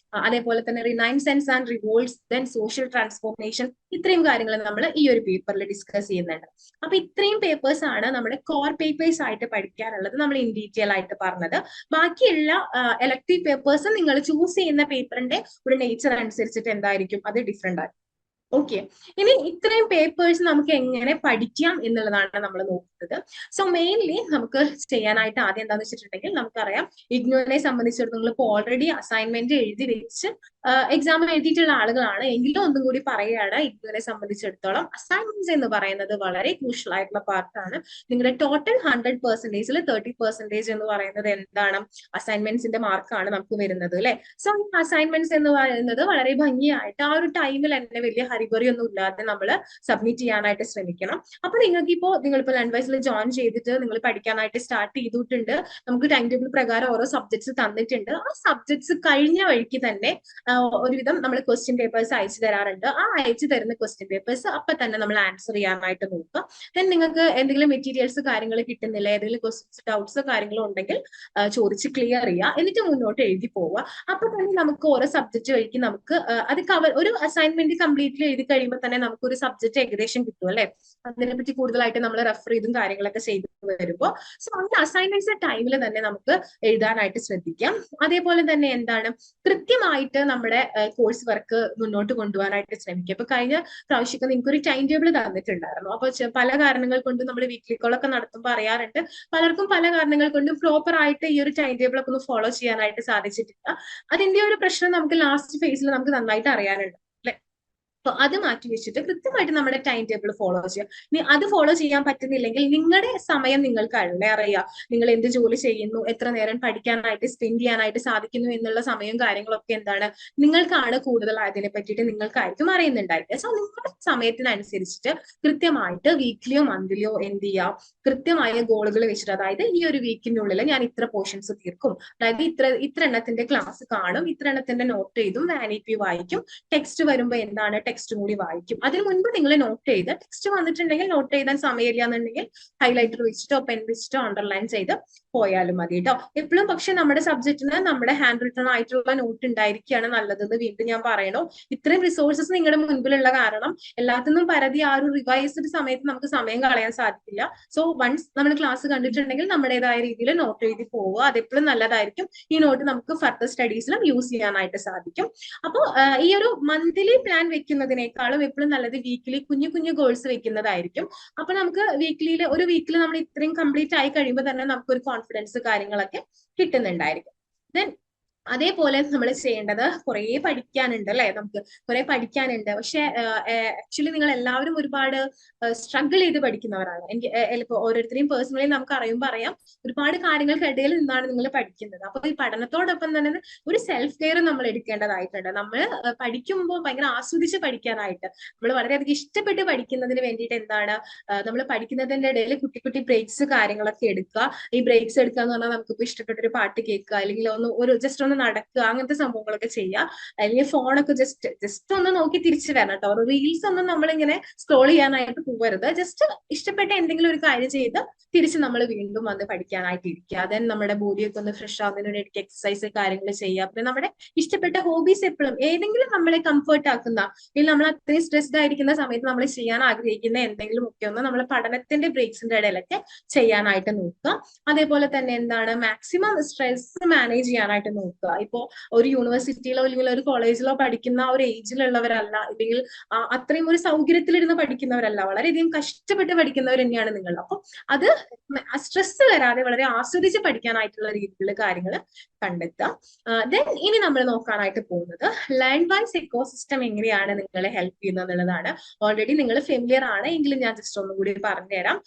അതേപോലെ തന്നെ renaissance and revolts, then social transformation, ഇത്രയും കാര്യങ്ങൾ നമ്മൾ ഈ ഒരു പേപ്പറിൽ ഡിസ്കസ് ചെയ്യുന്നുണ്ട്. അപ്പൊ ഇത്രയും പേപ്പേഴ്സ് ആണ് നമ്മുടെ കോർ പേപ്പേഴ്സ് ആയിട്ട് പഠിക്കാനുള്ളത്, നമ്മൾ ഇൻ ഡീറ്റെയിൽ ആയിട്ട് പറഞ്ഞത്. ബാക്കിയുള്ള എലക്ടീവ് പേപ്പേഴ്സ് നിങ്ങൾ ചൂസ് ചെയ്യുന്ന പേപ്പറിന്റെ ഒരു നേച്ചർ അനുസരിച്ചിട്ട് എന്തായിരിക്കും, അത് ഡിഫറെന്റ് ആയിരിക്കും. ഓക്കെ, ഇനി ഇത്രയും പേപ്പേഴ്സ് നമുക്ക് എങ്ങനെ പഠിക്കാം എന്നുള്ളതാണ് നമ്മൾ നോക്കുന്നത്. സോ മെയിൻലി നമുക്ക് ചെയ്യാനായിട്ട് ആദ്യം എന്താണെന്ന് വെച്ചിട്ടുണ്ടെങ്കിൽ, നമുക്കറിയാം ഇഗ്നോനെ സംബന്ധിച്ചിടത്തോളം ഇപ്പോൾ ഓൾറെഡി അസൈൻമെന്റ് എഴുതി വെച്ച് എക്സാം എഴുതിയിട്ടുള്ള ആളുകളാണ്. എങ്കിലും ഒന്നും കൂടി പറയുകയാണ്, ഇഗ്നോനെ സംബന്ധിച്ചിടത്തോളം അസൈൻമെന്റ്സ് എന്ന് പറയുന്നത് വളരെ ക്രൂഷ്യൽ ആയിട്ടുള്ള പാർട്ടാണ്. നിങ്ങളുടെ ടോട്ടൽ 100%-ൽ 30% എന്ന് പറയുന്നത് എന്താണ്? അസൈൻമെന്റ്സിന്റെ മാർക്കാണ് നമുക്ക് വരുന്നത് അല്ലെ. സോ അസൈൻമെന്റ്സ് എന്ന് പറയുന്നത് വളരെ ഭംഗിയായിട്ട് ആ ഒരു ടൈമിൽ തന്നെ വലിയ ഹരിബറി ഒന്നും ഇല്ലാതെ നമ്മൾ സബ്മിറ്റ് ചെയ്യാനായിട്ട് ശ്രമിക്കണം. അപ്പൊ നിങ്ങളിപ്പോ ലേൺവൈസിൽ ജോയിൻ ചെയ്തിട്ട് നിങ്ങൾ പഠിക്കാനായിട്ട് സ്റ്റാർട്ട് ചെയ്തിട്ടുണ്ട്. നമുക്ക് ടൈം ടേബിൾ പ്രകാരം ഓരോ സബ്ജക്ട്സ് തന്നിട്ടുണ്ട്. ആ സബ്ജക്ട്സ് കഴിഞ്ഞ വഴിക്ക് തന്നെ ഒരുവിധം നമ്മൾ ക്വസ്റ്റ്യൻ പേപ്പേഴ്സ് അയച്ചു തരാറുണ്ട്. ആ അയച്ചു തരുന്ന ക്വസ്റ്റ്യൻ പേപ്പേഴ്സ് അപ്പൊ തന്നെ നമ്മൾ ആൻസർ ചെയ്യാനായിട്ട് നോക്കുക. ദെൻ നിങ്ങൾക്ക് എന്തെങ്കിലും മെറ്റീരിയൽസ് കാര്യങ്ങൾ കിട്ടുന്നില്ല, ഏതെങ്കിലും ക്വസ്റ്റ്യൻസ് ഡൗട്ട്സ് കാര്യങ്ങളോ ഉണ്ടെങ്കിൽ ചോദിച്ച് ക്ലിയർ ചെയ്യുക, എന്നിട്ട് മുന്നോട്ട് എഴുതി പോവുക. അപ്പൊ തന്നെ നമുക്ക് ഓരോ സബ്ജക്ട് വഴിക്ക് നമുക്ക് അത് ഒരു അസൈൻമെന്റ് കംപ്ലീറ്റ്ലി എഴുതി കഴിയുമ്പോൾ തന്നെ നമുക്ക് ഒരു സബ്ജക്ട് ഏകദേശം കിട്ടും അല്ലെ. അതിനെപ്പറ്റി കൂടുതലായിട്ട് നമ്മൾ റെഫർ ചെയ്തും കാര്യങ്ങളൊക്കെ ചെയ്തു വരുമ്പോൾ സോ അങ്ങനെ അസൈൻമെന്റ്സ് ടൈമിൽ തന്നെ നമുക്ക് എഴുതാനായിട്ട് ശ്രദ്ധിക്കാം. അതേപോലെ തന്നെ എന്താണ്, കൃത്യമായിട്ട് നമ്മുടെ കോഴ്സ് വർക്ക് മുന്നോട്ട് കൊണ്ടുപോകാനായിട്ട് ശ്രമിക്കുക. ഇപ്പൊ കഴിഞ്ഞ പ്രാവശ്യമൊക്കെ നിങ്ങൾക്ക് ഒരു ടൈം ടേബിൾ തന്നിട്ടുണ്ടായിരുന്നു. അപ്പൊ പല കാരണങ്ങൾ കൊണ്ട് നമ്മൾ വീക്ക്ലി കോളൊക്കെ നടത്തുമ്പോൾ അറിയാറുണ്ട്, പലർക്കും പല കാരണങ്ങൾ കൊണ്ട് പ്രോപ്പർ ആയിട്ട് ഈ ഒരു ടൈം ടേബിൾ ഒക്കെ ഒന്ന് ഫോളോ ചെയ്യാനായിട്ട് സാധിച്ചിട്ടില്ല. അതിന്റെ ഒരു പ്രശ്നം നമുക്ക് ലാസ്റ്റ് ഫേസിൽ നമുക്ക് നന്നായിട്ട് അറിയാനുണ്ട്. അപ്പൊ അത് മാറ്റി വെച്ചിട്ട് കൃത്യമായിട്ട് നമ്മുടെ ടൈം ടേബിൾ ഫോളോ ചെയ്യുക. ഇനി അത് ഫോളോ ചെയ്യാൻ പറ്റുന്നില്ലെങ്കിൽ നിങ്ങളുടെ സമയം നിങ്ങൾക്കല്ലേ അറിയാം. നിങ്ങൾ എന്ത് ജോലി ചെയ്യുന്നു, എത്ര നേരം പഠിക്കാനായിട്ട് സ്പെൻഡ് ചെയ്യാനായിട്ട് സാധിക്കുന്നു എന്നുള്ള സമയവും കാര്യങ്ങളൊക്കെ എന്താണ് നിങ്ങൾക്കാണ് കൂടുതൽ അതിനെ പറ്റിയിട്ട് നിങ്ങൾക്കായിരിക്കും അറിയുന്നുണ്ടായിരിക്കുക. സോ നിങ്ങളുടെ സമയത്തിനനുസരിച്ചിട്ട് കൃത്യമായിട്ട് വീക്ക്ലിയോ മന്ത്ലിയോ എന്ത് ചെയ്യാം, കൃത്യമായ ഗോളുകൾ വെച്ചിട്ട്, അതായത് ഈ ഒരു വീക്കിനുള്ളിൽ ഞാൻ ഇത്ര പോർഷൻസ് തീർക്കും, അതായത് ഇത്ര എണ്ണത്തിന്റെ ക്ലാസ് കാണും, ഇത്ര എണ്ണത്തിന്റെ നോട്ട് എഴുതും, വാനിറ്റി വായിക്കും, ടെക്സ്റ്റ് വരുമ്പോൾ എന്താണ് ടെക്സ്റ്റും കൂടി വായിക്കും. അതിന് മുൻപ് നിങ്ങൾ നോട്ട് ചെയ്ത്, ടെക്സ്റ്റ് വന്നിട്ടുണ്ടെങ്കിൽ നോട്ട് എഴുതാൻ സമയമില്ല എന്നുണ്ടെങ്കിൽ ഹൈലൈറ്റർ വെച്ചിട്ടോ പെൻ വെച്ചിട്ടോ അണ്ടർലൈൻ ചെയ്ത് പോയാലും മതി കേട്ടോ. എപ്പോഴും പക്ഷെ നമ്മുടെ സബ്ജക്റ്റിന് നമ്മുടെ ഹാൻഡ് റിട്ടൺ ആയിട്ടുള്ള നോട്ട് ഉണ്ടായിരിക്കുകയാണ് നല്ലതെന്ന് വീണ്ടും ഞാൻ പറയണോ. ഇത്രയും റിസോഴ്സസ് നിങ്ങളുടെ മുൻപിലുള്ള കാരണം എല്ലാത്തിനും പരതി ആ ഒരു റിവൈസ്ഡ് സമയത്ത് നമുക്ക് സമയം കളയാൻ സാധിക്കില്ല. സോ വൺസ് നമ്മൾ ക്ലാസ് കണ്ടിട്ടുണ്ടെങ്കിൽ നമ്മുടേതായ രീതിയിൽ നോട്ട് എഴുതി പോവുക, അതെപ്പോഴും നല്ലതായിരിക്കും. ഈ നോട്ട് നമുക്ക് ഫർദർ സ്റ്റഡീസിലും യൂസ് ചെയ്യാനായിട്ട് സാധിക്കും. അപ്പോൾ ഈ ഒരു മന്ത്ലി പ്ലാൻ വെക്കുന്നതിനേക്കാളും എപ്പോഴും നല്ലത് വീക്കിലി കുഞ്ഞു കുഞ്ഞു ഗോൾസ് വെക്കുന്നതായിരിക്കും. അപ്പൊ നമുക്ക് ഒരു വീക്കിൽ നമ്മൾ ഇത്രയും കംപ്ലീറ്റ് ആയി കഴിയുമ്പോൾ തന്നെ നമുക്ക് ഒരു കോൺഫിഡൻസ് കാര്യങ്ങളൊക്കെ കിട്ടുന്നുണ്ടായിരിക്കും. ദെൻ അതേപോലെ നമ്മൾ ചെയ്യേണ്ടത് കുറെ പഠിക്കാനുണ്ട് അല്ലെ. നമുക്ക് കുറെ പഠിക്കാനുണ്ട്, പക്ഷെ ആക്ച്വലി നിങ്ങൾ എല്ലാവരും ഒരുപാട് സ്ട്രഗിൾ ചെയ്ത് പഠിക്കുന്നവരാണ്. എനിക്ക് ഇപ്പൊ ഓരോരുത്തരെയും പേഴ്സണലി നമുക്ക് അറിയുമ്പോൾ അറിയാം ഒരുപാട് കാര്യങ്ങൾക്കിടയിൽ നിന്നാണ് നിങ്ങൾ പഠിക്കുന്നത്. അപ്പൊ ഈ പഠനത്തോടൊപ്പം തന്നെ ഒരു സെൽഫ് കെയർ നമ്മൾ എടുക്കേണ്ടതായിട്ടുണ്ട്. നമ്മൾ പഠിക്കുമ്പോൾ ഭയങ്കര ആസ്വദിച്ച് പഠിക്കാനായിട്ട്, നമ്മൾ വളരെയധികം ഇഷ്ടപ്പെട്ട് പഠിക്കുന്നതിന് വേണ്ടിയിട്ട് എന്താണ്, നമ്മൾ പഠിക്കുന്നതിന്റെ ഇടയിൽ കുട്ടി കുട്ടി ബ്രേക്സ് കാര്യങ്ങളൊക്കെ എടുക്കുക. ഈ ബ്രേക്സ് എടുക്കുക എന്ന് പറഞ്ഞാൽ നമുക്കിപ്പോൾ ഇഷ്ടപ്പെട്ട ഒരു പാട്ട് കേൾക്കുക, അല്ലെങ്കിൽ ജസ്റ്റ് ഒന്ന് നടക്കുക, അങ്ങനത്തെ സംഭവങ്ങളൊക്കെ ചെയ്യുക. അല്ലെങ്കിൽ ഫോണൊക്കെ ജസ്റ്റ് ഒന്ന് നോക്കി തിരിച്ചു വരണം കേട്ടോ. റീൽസ് ഒന്നും നമ്മളിങ്ങനെ സ്ക്രോൾ ചെയ്യാനായിട്ട് പോകരുത്. ജസ്റ്റ് ഇഷ്ടപ്പെട്ട എന്തെങ്കിലും ഒരു കാര്യം ചെയ്ത് തിരിച്ച് നമ്മൾ വീണ്ടും വന്ന് പഠിക്കാനായിട്ട് ഇരിക്കുക. ദെൻ നമ്മുടെ ബോഡിയൊക്കെ ഒന്ന് ഫ്രഷ് ആവുന്നതിന് വേണ്ടി എക്സസൈസ് കാര്യങ്ങൾ ചെയ്യുക. പിന്നെ നമ്മുടെ ഇഷ്ടപ്പെട്ട ഹോബീസ് എപ്പോഴും ഏതെങ്കിലും നമ്മളെ കംഫർട്ട് ആക്കുന്ന, അല്ലെങ്കിൽ നമ്മൾ അത്രയും സ്ട്രെസ്ഡ് ആയിരിക്കുന്ന സമയത്ത് നമ്മൾ ചെയ്യാൻ ആഗ്രഹിക്കുന്ന എന്തെങ്കിലും ഒക്കെ ഒന്ന് നമ്മൾ പഠനത്തിന്റെ ബ്രേക്സിന്റെ ഇടയിലൊക്കെ ചെയ്യാനായിട്ട് നോക്കുക. അതേപോലെ തന്നെ എന്താണ്, മാക്സിമം സ്ട്രെസ് മാനേജ് ചെയ്യാനായിട്ട് നോക്കുക. ഇപ്പോ ഒരു യൂണിവേഴ്സിറ്റിയിലോ അല്ലെങ്കിൽ ഒരു കോളേജിലോ പഠിക്കുന്ന ഒരു ഏജിലുള്ളവരല്ല, അല്ലെങ്കിൽ അത്രയും ഒരു സൗകര്യത്തിലിരുന്ന് പഠിക്കുന്നവരല്ല, വളരെയധികം കഷ്ടപ്പെട്ട് പഠിക്കുന്നവർ തന്നെയാണ് നിങ്ങൾ. അപ്പൊ അത് സ്ട്രെസ് വരാതെ വളരെ ആസ്വദിച്ച് പഠിക്കാനായിട്ടുള്ള രീതിയിലുള്ള കാര്യങ്ങൾ കണ്ടെത്തുക. ദെൻ ഇനി നമ്മൾ നോക്കാനായിട്ട് പോകുന്നത് ലേൺവൈസ് എക്കോസിസ്റ്റം എങ്ങനെയാണ് നിങ്ങളെ ഹെൽപ്പ് ചെയ്യുന്നത് എന്നുള്ളതാണ്. ഓൾറെഡി നിങ്ങൾ ഫെമിലിയർ ആണ് എങ്കിലും ഞാൻ ജസ്റ്റ് ഒന്നും കൂടി പറഞ്ഞുതരാം.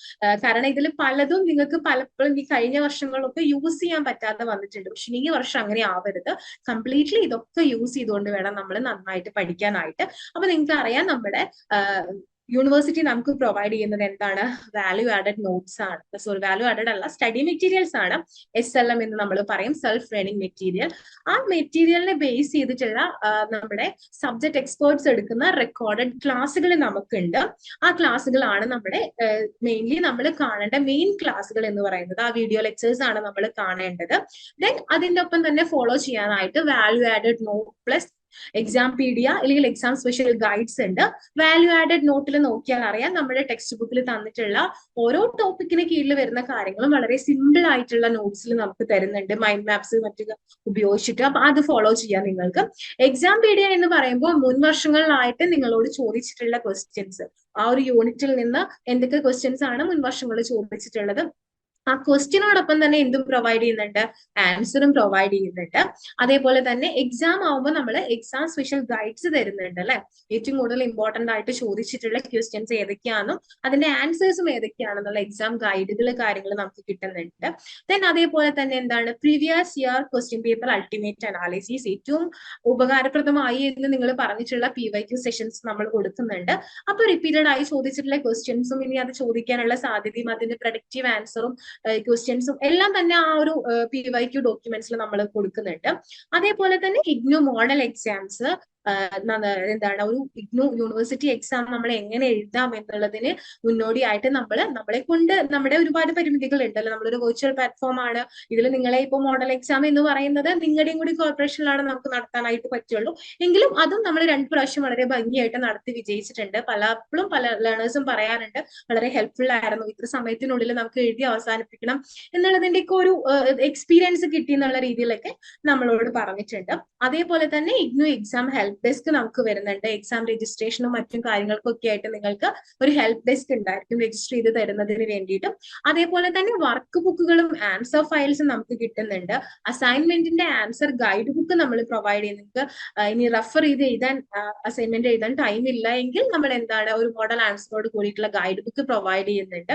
കാരണം ഇതിൽ പലതും നിങ്ങൾക്ക് പലപ്പോഴും ഈ കഴിഞ്ഞ വർഷങ്ങളിലൊക്കെ യൂസ് ചെയ്യാൻ പറ്റാതെ വന്നിട്ടുണ്ട്. പക്ഷെ ഈ വർഷം അങ്ങനെ ആവരുത്. കംപ്ലീറ്റ്ലി ഇതൊക്കെ യൂസ് ചെയ്തുകൊണ്ട് വേണം നമ്മൾ നന്നായിട്ട് പഠിക്കാനായിട്ട്. അപ്പൊ നിങ്ങൾക്ക് അറിയാം, നമ്മുടെ യൂണിവേഴ്സിറ്റി നമുക്ക് പ്രൊവൈഡ് ചെയ്യുന്നത് എന്താണ്, വാല്യൂ ആഡഡ് നോട്ട്സ് ആണ്. സോറി, വാല്യൂ ആഡഡ് അല്ല, സ്റ്റഡി മെറ്റീരിയൽസ് ആണ്. SLM എന്ന് നമ്മൾ പറയും, സെൽഫ് ലേണിംഗ് മെറ്റീരിയൽ. ആ മെറ്റീരിയലിനെ ബേസ് ചെയ്തിട്ടുള്ള നമ്മുടെ സബ്ജക്ട് എക്സ്പേർട്സ് എടുക്കുന്ന റെക്കോർഡഡ് ക്ലാസ്സുകൾ നമുക്കുണ്ട്. ആ ക്ലാസ്സുകളാണ് നമ്മുടെ മെയിൻലി നമ്മൾ കാണേണ്ട മെയിൻ ക്ലാസ്സുകൾ എന്ന് പറയുന്നത്. ആ വീഡിയോ ലെക്ചേഴ്സ് ആണ് നമ്മൾ കാണേണ്ടത്. ദെൻ അതിന്റെ ഒപ്പം തന്നെ ഫോളോ ചെയ്യാനായിട്ട് value added note plus exam pedia അല്ലെങ്കിൽ എക്സാം സ്പെഷ്യൽ ഗൈഡ്സ് ഉണ്ട്. വാല്യൂ ആഡഡ് നോട്ടിൽ നോക്കിയാൽ അറിയാം നമ്മുടെ ടെക്സ്റ്റ് ബുക്കിൽ തന്നിട്ടുള്ള ഓരോ ടോപ്പിക്കിന് കീഴിൽ വരുന്ന കാര്യങ്ങളും വളരെ സിമ്പിൾ ആയിട്ടുള്ള നോട്ട്സിൽ നമുക്ക് തരുന്നുണ്ട്, മൈൻഡ് മാപ്സ് മറ്റൊക്കെ ഉപയോഗിച്ചിട്ട്. അപ്പൊ അത് ഫോളോ ചെയ്യാം നിങ്ങൾക്ക്. എക്സാം പീഡിയ എന്ന് പറയുമ്പോൾ മുൻ വർഷങ്ങളിലായിട്ട് നിങ്ങളോട് ചോദിച്ചിട്ടുള്ള ക്വസ്റ്റ്യൻസ്, ആ ഒരു യൂണിറ്റിൽ നിന്ന് എന്തൊക്കെ ക്വസ്റ്റ്യൻസ് ആണ് മുൻ വർഷങ്ങളിൽ ചോദിച്ചിട്ടുള്ളത്, ആ ക്വസ്റ്റ്യനോടൊപ്പം തന്നെ എന്തും പ്രൊവൈഡ് ചെയ്യുന്നുണ്ട്, ആൻസറും പ്രൊവൈഡ് ചെയ്യുന്നുണ്ട്. അതേപോലെ തന്നെ എക്സാം ആവുമ്പോൾ നമ്മൾ എക്സാം സ്പെഷ്യൽ ഗൈഡ്സ് തരുന്നുണ്ട് അല്ലെ. ഏറ്റവും കൂടുതൽ ഇമ്പോർട്ടന്റ് ആയിട്ട് ചോദിച്ചിട്ടുള്ള ക്വസ്റ്റ്യൻസ് ഏതൊക്കെയാണെന്നും അതിന്റെ ആൻസേഴ്സും ഏതൊക്കെയാണെന്നുള്ള എക്സാം ഗൈഡുകൾ കാര്യങ്ങൾ നമുക്ക് കിട്ടുന്നുണ്ട്. ദെൻ അതേപോലെ തന്നെ എന്താണ്, previous year question paper ultimate analysis ഏറ്റവും ഉപകാരപ്രദമായി എന്ന് നിങ്ങൾ പറഞ്ഞിട്ടുള്ള PYQ സെഷൻസ് നമ്മൾ കൊടുക്കുന്നുണ്ട്. അപ്പൊ റിപ്പീറ്റഡ് ആയി ചോദിച്ചിട്ടുള്ള ക്വസ്റ്റ്യൻസും ഇനി അത് ചോദിക്കാനുള്ള സാധ്യതയും അതിന്റെ പ്രൊഡക്റ്റീവ് ആൻസറും ക്വസ്റ്റ്യൻസും എല്ലാം തന്നെ ആ ഒരു PYQ ഡോക്യുമെന്റ്സിൽ നമ്മൾ കൊടുക്കുന്നുണ്ട്. അതേപോലെ തന്നെ ഇഗ്നു മോഡൽ എക്സാംസ്, എന്താണ് ഒരു ഇഗ്നു യൂണിവേഴ്സിറ്റി എക്സാം നമ്മൾ എങ്ങനെ എഴുതാം എന്നുള്ളതിന് മുന്നോടിയായിട്ട് നമ്മളെ കൊണ്ട് നമ്മുടെ ഒരുപാട് പരിമിതികൾ ഉണ്ടല്ലോ. നമ്മളൊരു വെർച്വൽ പ്ലാറ്റ്ഫോം ആണ്. ഇതിൽ നിങ്ങളെ ഇപ്പോൾ മോഡൽ എക്സാം എന്ന് പറയുന്നത് നിങ്ങളുടെയും കൂടി കോർപ്പറേഷനിലാണ് നമുക്ക് നടത്താനായിട്ട് പറ്റുള്ളൂ. എങ്കിലും അതും നമ്മൾ 2 പ്രാവശ്യം വളരെ ഭംഗിയായിട്ട് നടത്തി വിജയിച്ചിട്ടുണ്ട്. പലപ്പോഴും പല ലേണേഴ്സും പറയാറുണ്ട് വളരെ ഹെൽപ്ഫുൾ ആയിരുന്നു, ഇത്ര സമയത്തിനുള്ളിൽ നമുക്ക് എഴുതി അവസാനിപ്പിക്കണം എന്നുള്ളതിന്റെ ഒക്കെ ഒരു എക്സ്പീരിയൻസ് കിട്ടി എന്നുള്ള രീതിയിലൊക്കെ നമ്മളോട് പറഞ്ഞിട്ടുണ്ട്. അതേപോലെ തന്നെ ഇഗ്നു എക്സാം ഹെൽപ്പ് ഡെസ്ക് നമുക്ക് വരുന്നുണ്ട്. എക്സാം രജിസ്ട്രേഷനും മറ്റും കാര്യങ്ങൾക്കൊക്കെ ആയിട്ട് നിങ്ങൾക്ക് ഒരു ഹെൽപ്പ് ഡെസ്ക് ഉണ്ടായിരിക്കും രജിസ്റ്റർ ചെയ്ത് തരുന്നതിന് വേണ്ടിയിട്ടും. അതേപോലെ തന്നെ വർക്ക് ബുക്കുകളും ആൻസർ ഫയൽസും നമുക്ക് കിട്ടുന്നുണ്ട്. അസൈൻമെന്റിന്റെ ആൻസർ ഗൈഡ് ബുക്ക് നമ്മൾ പ്രൊവൈഡ് ചെയ്യും. നിങ്ങൾക്ക് ഇനി റെഫർ ചെയ്ത് എഴുതാൻ അസൈൻമെന്റ് എഴുതാൻ ടൈം ഇല്ല എങ്കിൽ നമ്മൾ എന്താണ് ഒരു മോഡൽ ആൻസറോട് കൂടിയിട്ടുള്ള ഗൈഡ് ബുക്ക് പ്രൊവൈഡ് ചെയ്യുന്നുണ്ട്.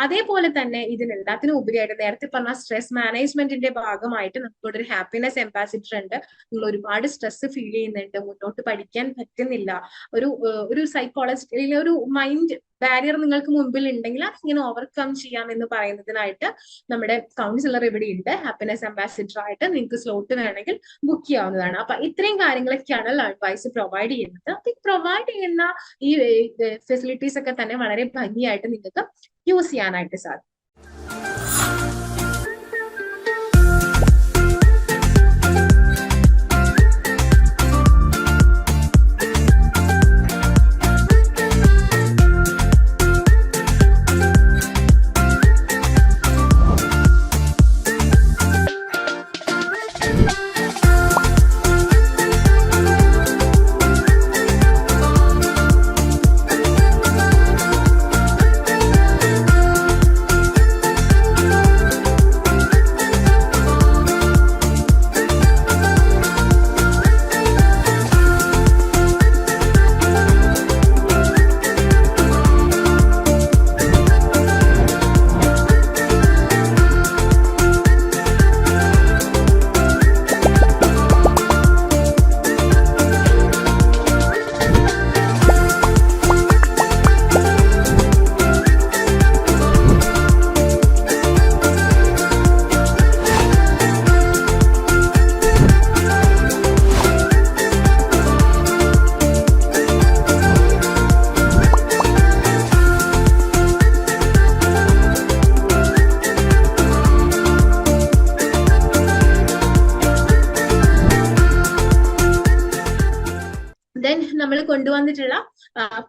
അതേപോലെ തന്നെ ഇതിനെല്ലാത്തിനും ഉപരിയായിട്ട് നേരത്തെ പറഞ്ഞ സ്ട്രെസ് മാനേജ്മെന്റിന്റെ ഭാഗമായിട്ട് നമുക്കിവിടെ ഒരു ഹാപ്പിനെസ് എംബാസിഡർ ഉണ്ട്. നിങ്ങൾ ഒരുപാട് സ്ട്രെസ് ഫീൽ ചെയ്യുന്നുണ്ട്, മുന്നോട്ട് പഠിക്കാൻ പറ്റുന്നില്ല, ഒരു സൈക്കോളജിക്കലി ഒരു മൈൻഡ് ബാരിയർ നിങ്ങൾക്ക് മുമ്പിൽ ഉണ്ടെങ്കിൽ അതിങ്ങനെ ഓവർകം ചെയ്യാം എന്ന് പറയുന്നതിനായിട്ട് നമ്മുടെ കൗൺസിലർ ഇവിടെ ഉണ്ട്. ഹാപ്പിനെസ് അംബാസിഡർ ആയിട്ട് നിങ്ങൾക്ക് സ്ലോട്ട് വേണമെങ്കിൽ ബുക്ക് ചെയ്യാവുന്നതാണ്. അപ്പൊ ഇത്രയും കാര്യങ്ങളൊക്കെയാണ് ലേൺവൈസ് പ്രൊവൈഡ് ചെയ്യുന്നത്. അപ്പൊ ഈ പ്രൊവൈഡ് ചെയ്യുന്ന ഈ ഫെസിലിറ്റീസ് ഒക്കെ തന്നെ വളരെ ഭംഗിയായിട്ട് നിങ്ങൾക്ക് യൂസ് ചെയ്യാനായിട്ട് സാധിക്കും. നമ്മൾ കൊണ്ടുവന്നിട്ടുള്ള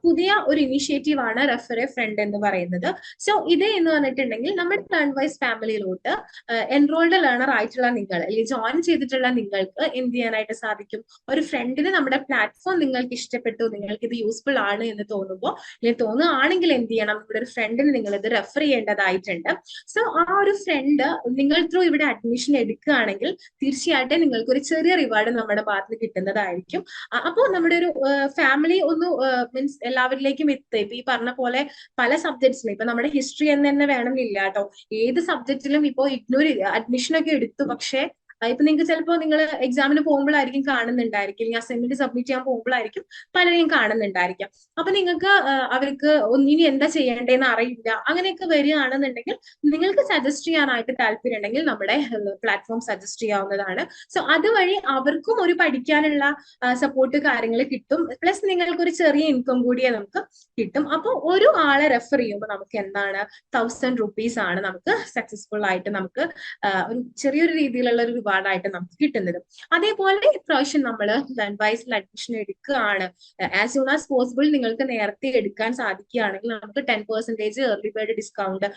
പുതിയ ഒരു ഇനിഷ്യേറ്റീവ് ആണ് റെഫർ എ ഫ്രണ്ട് എന്ന് പറയുന്നത്. സോ ഇത് എന്ന് പറഞ്ഞിട്ടുണ്ടെങ്കിൽ നമ്മുടെ ലേൺവൈസ് ഫാമിലിയിലോട്ട് എൻറോൾഡ് ലേണർ ആയിട്ടുള്ള നിങ്ങൾ അല്ലെങ്കിൽ ജോയിൻ ചെയ്തിട്ടുള്ള നിങ്ങൾക്ക് എന്ത് ചെയ്യാനായിട്ട് സാധിക്കും, ഒരു ഫ്രണ്ടിന് നമ്മുടെ പ്ലാറ്റ്ഫോം നിങ്ങൾക്ക് ഇഷ്ടപ്പെട്ടു, നിങ്ങൾക്ക് ഇത് യൂസ്ഫുൾ ആണ് എന്ന് തോന്നുമ്പോൾ അല്ലെങ്കിൽ തോന്നുകയാണെങ്കിൽ എന്ത് ചെയ്യണം, ഇവിടെ ഒരു ഫ്രണ്ടിന് നിങ്ങൾ ഇത് റെഫർ ചെയ്യേണ്ടതായിട്ടുണ്ട്. സോ ആ ഒരു ഫ്രണ്ട് നിങ്ങൾ ത്രൂ ഇവിടെ അഡ്മിഷൻ എടുക്കുകയാണെങ്കിൽ തീർച്ചയായിട്ടും നിങ്ങൾക്ക് ഒരു ചെറിയ റിവാർഡ് നമ്മുടെ ഭാഗത്ത് നിന്ന് കിട്ടുന്നതായിരിക്കും. അപ്പോൾ നമ്മുടെ ഒരു ഫാമിലി ഒന്ന് മീൻസ് എല്ലാവരിലേക്കും എത്തുക. ഇപ്പൊ ഈ പറഞ്ഞ പോലെ പല സബ്ജക്ട്സിലും ഇപ്പൊ നമ്മുടെ ഹിസ്റ്ററി എന്ന് തന്നെ വേണമെന്നില്ല കേട്ടോ, ഏത് സബ്ജക്റ്റിലും ഇപ്പോ ഇഗ്നോർ അഡ്മിഷൻ ഒക്കെ എടുത്തു, പക്ഷെ ഇപ്പൊ നിങ്ങൾക്ക് ചിലപ്പോൾ നിങ്ങൾ എക്സാമിന് പോകുമ്പോഴായിരിക്കും കാണുന്നുണ്ടായിരിക്കും, അല്ലെങ്കിൽ അസൈൻമെന്റ് സബ്മിറ്റ് ചെയ്യാൻ പോകുമ്പോഴായിരിക്കും പലരെയും കാണുന്നുണ്ടായിരിക്കാം. അപ്പൊ നിങ്ങൾക്ക് അവർക്ക് ഒന്നിനി എന്താ ചെയ്യേണ്ടതെന്ന് അറിയില്ല, അങ്ങനെയൊക്കെ വരികയാണെന്നുണ്ടെങ്കിൽ നിങ്ങൾക്ക് സജസ്റ്റ് ചെയ്യാനായിട്ട് താല്പര്യം ഉണ്ടെങ്കിൽ നമ്മുടെ പ്ലാറ്റ്ഫോം സജസ്റ്റ് ചെയ്യാവുന്നതാണ്. സോ അതുവഴി അവർക്കും ഒരു പഠിക്കാനുള്ള സപ്പോർട്ട് കാര്യങ്ങൾ കിട്ടും, പ്ലസ് നിങ്ങൾക്ക് ഒരു ചെറിയ ഇൻകം കൂടിയേ നമുക്ക് കിട്ടും. അപ്പോൾ ഒരു ആളെ റെഫർ ചെയ്യുമ്പോൾ നമുക്ക് എന്താണ് 1000 rupees ആണ് നമുക്ക് സക്സസ്ഫുൾ ആയിട്ട് നമുക്ക് ഒരു ചെറിയൊരു രീതിയിലുള്ള ഒരു റിവാർഡായിട്ട് നമുക്ക് കിട്ടുന്നത്. അതേപോലെ ഇപ്രാവശ്യം നമ്മൾ വൈസിൽ അഡ്മിഷൻ എടുക്കുകയാണ്, ആസ് സൂൺ ആസ് പോസിബിൾ നിങ്ങൾക്ക് നേരത്തെ എടുക്കാൻ സാധിക്കുകയാണെങ്കിൽ നമുക്ക് 10% ഏർലി ബേർഡ് ഡിസ്കൗണ്ട്,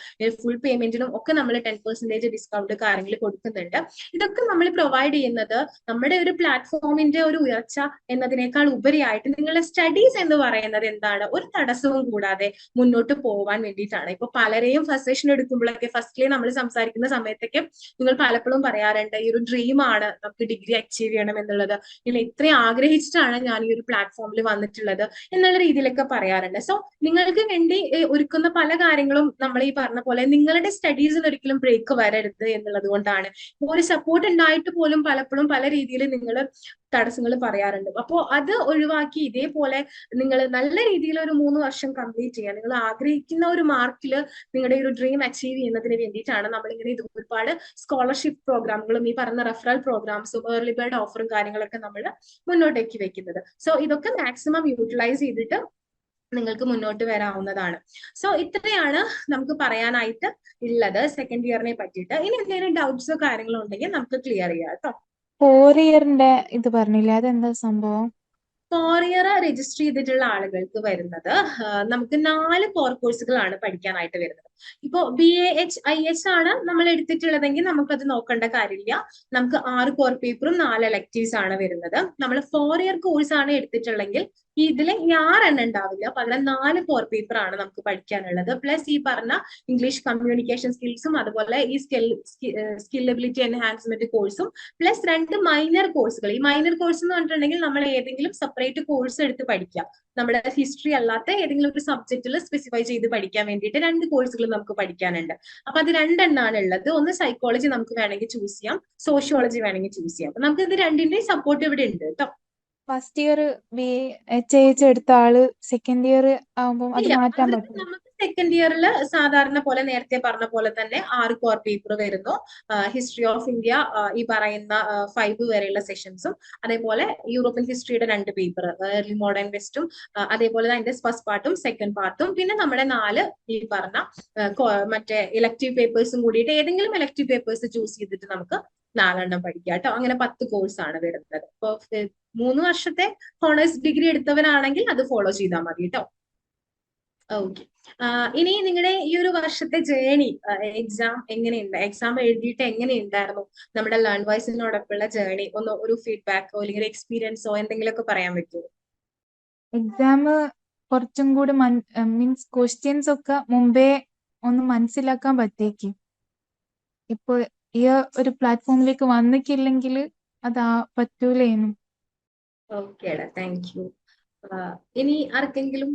ഫുൾ പേയ്മെന്റിനും ഒക്കെ നമ്മൾ 10% ഡിസ്കൗണ്ട് കാര്യങ്ങൾ കൊടുക്കുന്നുണ്ട്. ഇതൊക്കെ നമ്മൾ പ്രൊവൈഡ് ചെയ്യുന്നത് നമ്മുടെ ഒരു പ്ലാറ്റ്ഫോമിന്റെ ഒരു ഉയർച്ച എന്നതിനേക്കാൾ ഉപരിയായിട്ട് നിങ്ങളുടെ സ്റ്റഡീസ് എന്ന് പറയുന്നത് എന്താണ്, ഒരു തടസ്സവും കൂടാതെ മുന്നോട്ട് പോകാൻ വേണ്ടിയിട്ടാണ്. ഇപ്പൊ പലരെയും ഫസ്റ്റ് സെഷൻ എടുക്കുമ്പോഴൊക്കെ ഫസ്റ്റ്ലി നമ്മൾ സംസാരിക്കുന്ന സമയത്തൊക്കെ നിങ്ങൾ പലപ്പോഴും പറയാറുണ്ട് ഈ ഒരു ഡ്രീമാണ് നമുക്ക് ഡിഗ്രി അച്ചീവ് ചെയ്യണം എന്നുള്ളത്, ഇല്ല ഇത്രയും ആഗ്രഹിച്ചിട്ടാണ് ഞാൻ ഈ ഒരു പ്ലാറ്റ്ഫോമിൽ വന്നിട്ടുള്ളത് എന്നുള്ള രീതിയിലൊക്കെ പറയാറുണ്ട്. സോ നിങ്ങൾക്ക് വേണ്ടി ഒരുക്കുന്ന പല കാര്യങ്ങളും നമ്മൾ ഈ പറഞ്ഞ പോലെ നിങ്ങളുടെ സ്റ്റഡീസിന് ഒരിക്കലും ബ്രേക്ക് വരരുത് എന്നുള്ളത് കൊണ്ടാണ്. ഒരു സപ്പോർട്ട് ഉണ്ടായിട്ട് പോലും പലപ്പോഴും പല രീതിയിൽ നിങ്ങൾ തടസ്സങ്ങൾ പറയാറുണ്ട്. അപ്പോൾ അത് ഒഴിവാക്കി ഇതേപോലെ നിങ്ങൾ നല്ല രീതിയിൽ ഒരു 3 വർഷം കംപ്ലീറ്റ് ചെയ്യുക, നിങ്ങൾ ആഗ്രഹിക്കുന്ന ഒരു മാർക്കിൽ നിങ്ങളുടെ ഒരു ഡ്രീം അച്ചീവ് ചെയ്യുന്നതിന് വേണ്ടിയിട്ടാണ് നമ്മളിങ്ങനെ ഇത് ഒരുപാട് സ്കോളർഷിപ്പ് പ്രോഗ്രാമുകളും ഈ പറഞ്ഞ റെഫറൽ പ്രോഗ്രാംസും ഏർലി ബേർഡ് ഓഫറും കാര്യങ്ങളൊക്കെ നമ്മൾ മുന്നോട്ടേക്ക് വെക്കുന്നത്. സോ ഇതൊക്കെ മാക്സിമം യൂട്ടിലൈസ് ചെയ്തിട്ട് നിങ്ങൾക്ക് മുന്നോട്ട് വരാവുന്നതാണ്. സോ ഇത്രയാണ് നമുക്ക് പറയാനായിട്ട് ഉള്ളത് സെക്കൻഡ് ഇയറിനെ പറ്റിയിട്ട്. ഇനി എന്തെങ്കിലും ഡൗട്ട്സോ കാര്യങ്ങളോ ഉണ്ടെങ്കിൽ നമുക്ക് ക്ലിയർ ചെയ്യാം കേട്ടോ. 4 ഇയറിന്റെ ഇത് പറഞ്ഞില്ലേ, അതെന്താ സംഭവം? 4 ഇയർ രജിസ്റ്റർ ചെയ്തിട്ടുള്ള ആളുകൾക്ക് വരുന്നത് നമുക്ക് 4 കോർ കോഴ്സുകളാണ് പഠിക്കാനായിട്ട് വരുന്നത്. ഇപ്പോ BAHIH ആണ് നമ്മൾ എടുത്തിട്ടുള്ളതെങ്കിൽ നമുക്കത് നോക്കേണ്ട കാര്യമില്ല. നമുക്ക് 6 കോർ പേപ്പറും 4 എലക്ടീവ്സ് ആണ് വരുന്നത്. നമ്മൾ 4 ഇയർ കോഴ്സ് ആണ് എടുത്തിട്ടുള്ളെങ്കിൽ ഇതിൽ 6 എണ്ണം ഉണ്ടാവില്ല, പകരം 4 കോർ പേപ്പർ ആണ് നമുക്ക് പഠിക്കാനുള്ളത്. പ്ലസ് ഈ പറഞ്ഞ ഇംഗ്ലീഷ് കമ്മ്യൂണിക്കേഷൻ സ്കിൽസും അതുപോലെ ഈ സ്കില്ലബിലിറ്റി എൻഹാൻസ്മെന്റ് കോഴ്സും പ്ലസ് 2 മൈനർ കോഴ്സുകൾ. ഈ മൈനർ കോഴ്സ് എന്ന് പറഞ്ഞിട്ടുണ്ടെങ്കിൽ നമ്മൾ ഏതെങ്കിലും സെപ്പറേറ്റ് കോഴ്സ് എടുത്ത് പഠിക്കാം. നമ്മുടെ ഹിസ്റ്ററി അല്ലാത്ത ഏതെങ്കിലും ഒരു സബ്ജക്റ്റിൽ സ്പെസിഫൈ ചെയ്ത് പഠിക്കാൻ വേണ്ടിയിട്ട് 2 കോഴ്സുകൾ നമുക്ക് പഠിക്കാനുണ്ട്. അപ്പൊ അത് 2 എണ്ണമാണ് ഉള്ളത്. ഒന്ന് സൈക്കോളജി നമുക്ക് വേണമെങ്കിൽ ചൂസ് ചെയ്യാം, സോഷ്യോളജി വേണമെങ്കിൽ ചൂസ് ചെയ്യാം. അപ്പൊ നമുക്ക് ഇത് രണ്ടിന്റെയും സപ്പോർട്ട് ഇവിടെ ഉണ്ട് കേട്ടോ. ഫസ്റ്റ് ഇയർ BHIH എടുത്ത ആള് സെക്കൻഡ് ഇയർ ആവുമ്പോൾ അത് മാറ്റാൻ പറ്റും? നമുക്ക് സെക്കൻഡ് ഇയറിൽ സാധാരണ പോലെ നേരത്തെ പറഞ്ഞ പോലെ തന്നെ 6 കോർ പേപ്പർ വരുന്നു. ഹിസ്റ്ററി ഓഫ് ഇന്ത്യ ഈ പറയുന്ന 5 വരെയുള്ള സെഷൻസും അതേപോലെ യൂറോപ്യൻ ഹിസ്റ്ററിയുടെ 2 പേപ്പർ ഏർലി മോഡേൺ വെസ്റ്റും അതേപോലെ അതിന്റെ ഫസ്റ്റ് പാർട്ടും സെക്കൻഡ് പാർട്ടും പിന്നെ നമ്മുടെ 4 ഈ പറഞ്ഞ മറ്റേ ഇലക്ടീവ് പേപ്പേഴ്സും കൂടിയിട്ട് ഏതെങ്കിലും ഇലക്ടീവ് പേപ്പേഴ്സ് ചൂസ് ചെയ്തിട്ട് നമുക്ക് 4 എണ്ണം പഠിക്കാം കേട്ടോ. അങ്ങനെ 10 കോഴ്സാണ് വരുന്നത്. ഇപ്പൊ 3 വർഷത്തെ ഹോണേഴ്സ് ഡിഗ്രി എടുത്തവരാണെങ്കിൽ അത് ഫോളോ ചെയ്താൽ മതി കേട്ടോ. ഓക്കെ, ഇനി നിങ്ങളുടെ ഈ ഒരു വർഷത്തെ ജേണി, എക്സാം എങ്ങനെയുണ്ട്, എക്സാം എഴുതിയിട്ട് എങ്ങനെയുണ്ടായിരുന്നു, നമ്മുടെ ലേൺ വൈസിനോടൊപ്പമുള്ള ജേണി ഒന്ന് ഒരു ഫീഡ്ബാക്കോ അല്ലെങ്കിൽ എക്സ്പീരിയൻസോ എന്തെങ്കിലുമൊക്കെ പറയാൻ പറ്റുമോ? എക്സാം കുറച്ചും കൂടി മീൻസ് ക്വസ്റ്റ്യൻസ് ഒക്കെ മുമ്പേ ഒന്ന് മനസ്സിലാക്കാൻ പറ്റിയേക്കും. ഇപ്പൊ ഈ ഒരു പ്ലാറ്റ്ഫോമിലേക്ക് വന്നിട്ടില്ലെങ്കിൽ അതാ പറ്റൂലേനും. ഓക്കേടാ, താങ്ക് യു. ഇനി ആർക്കെങ്കിലും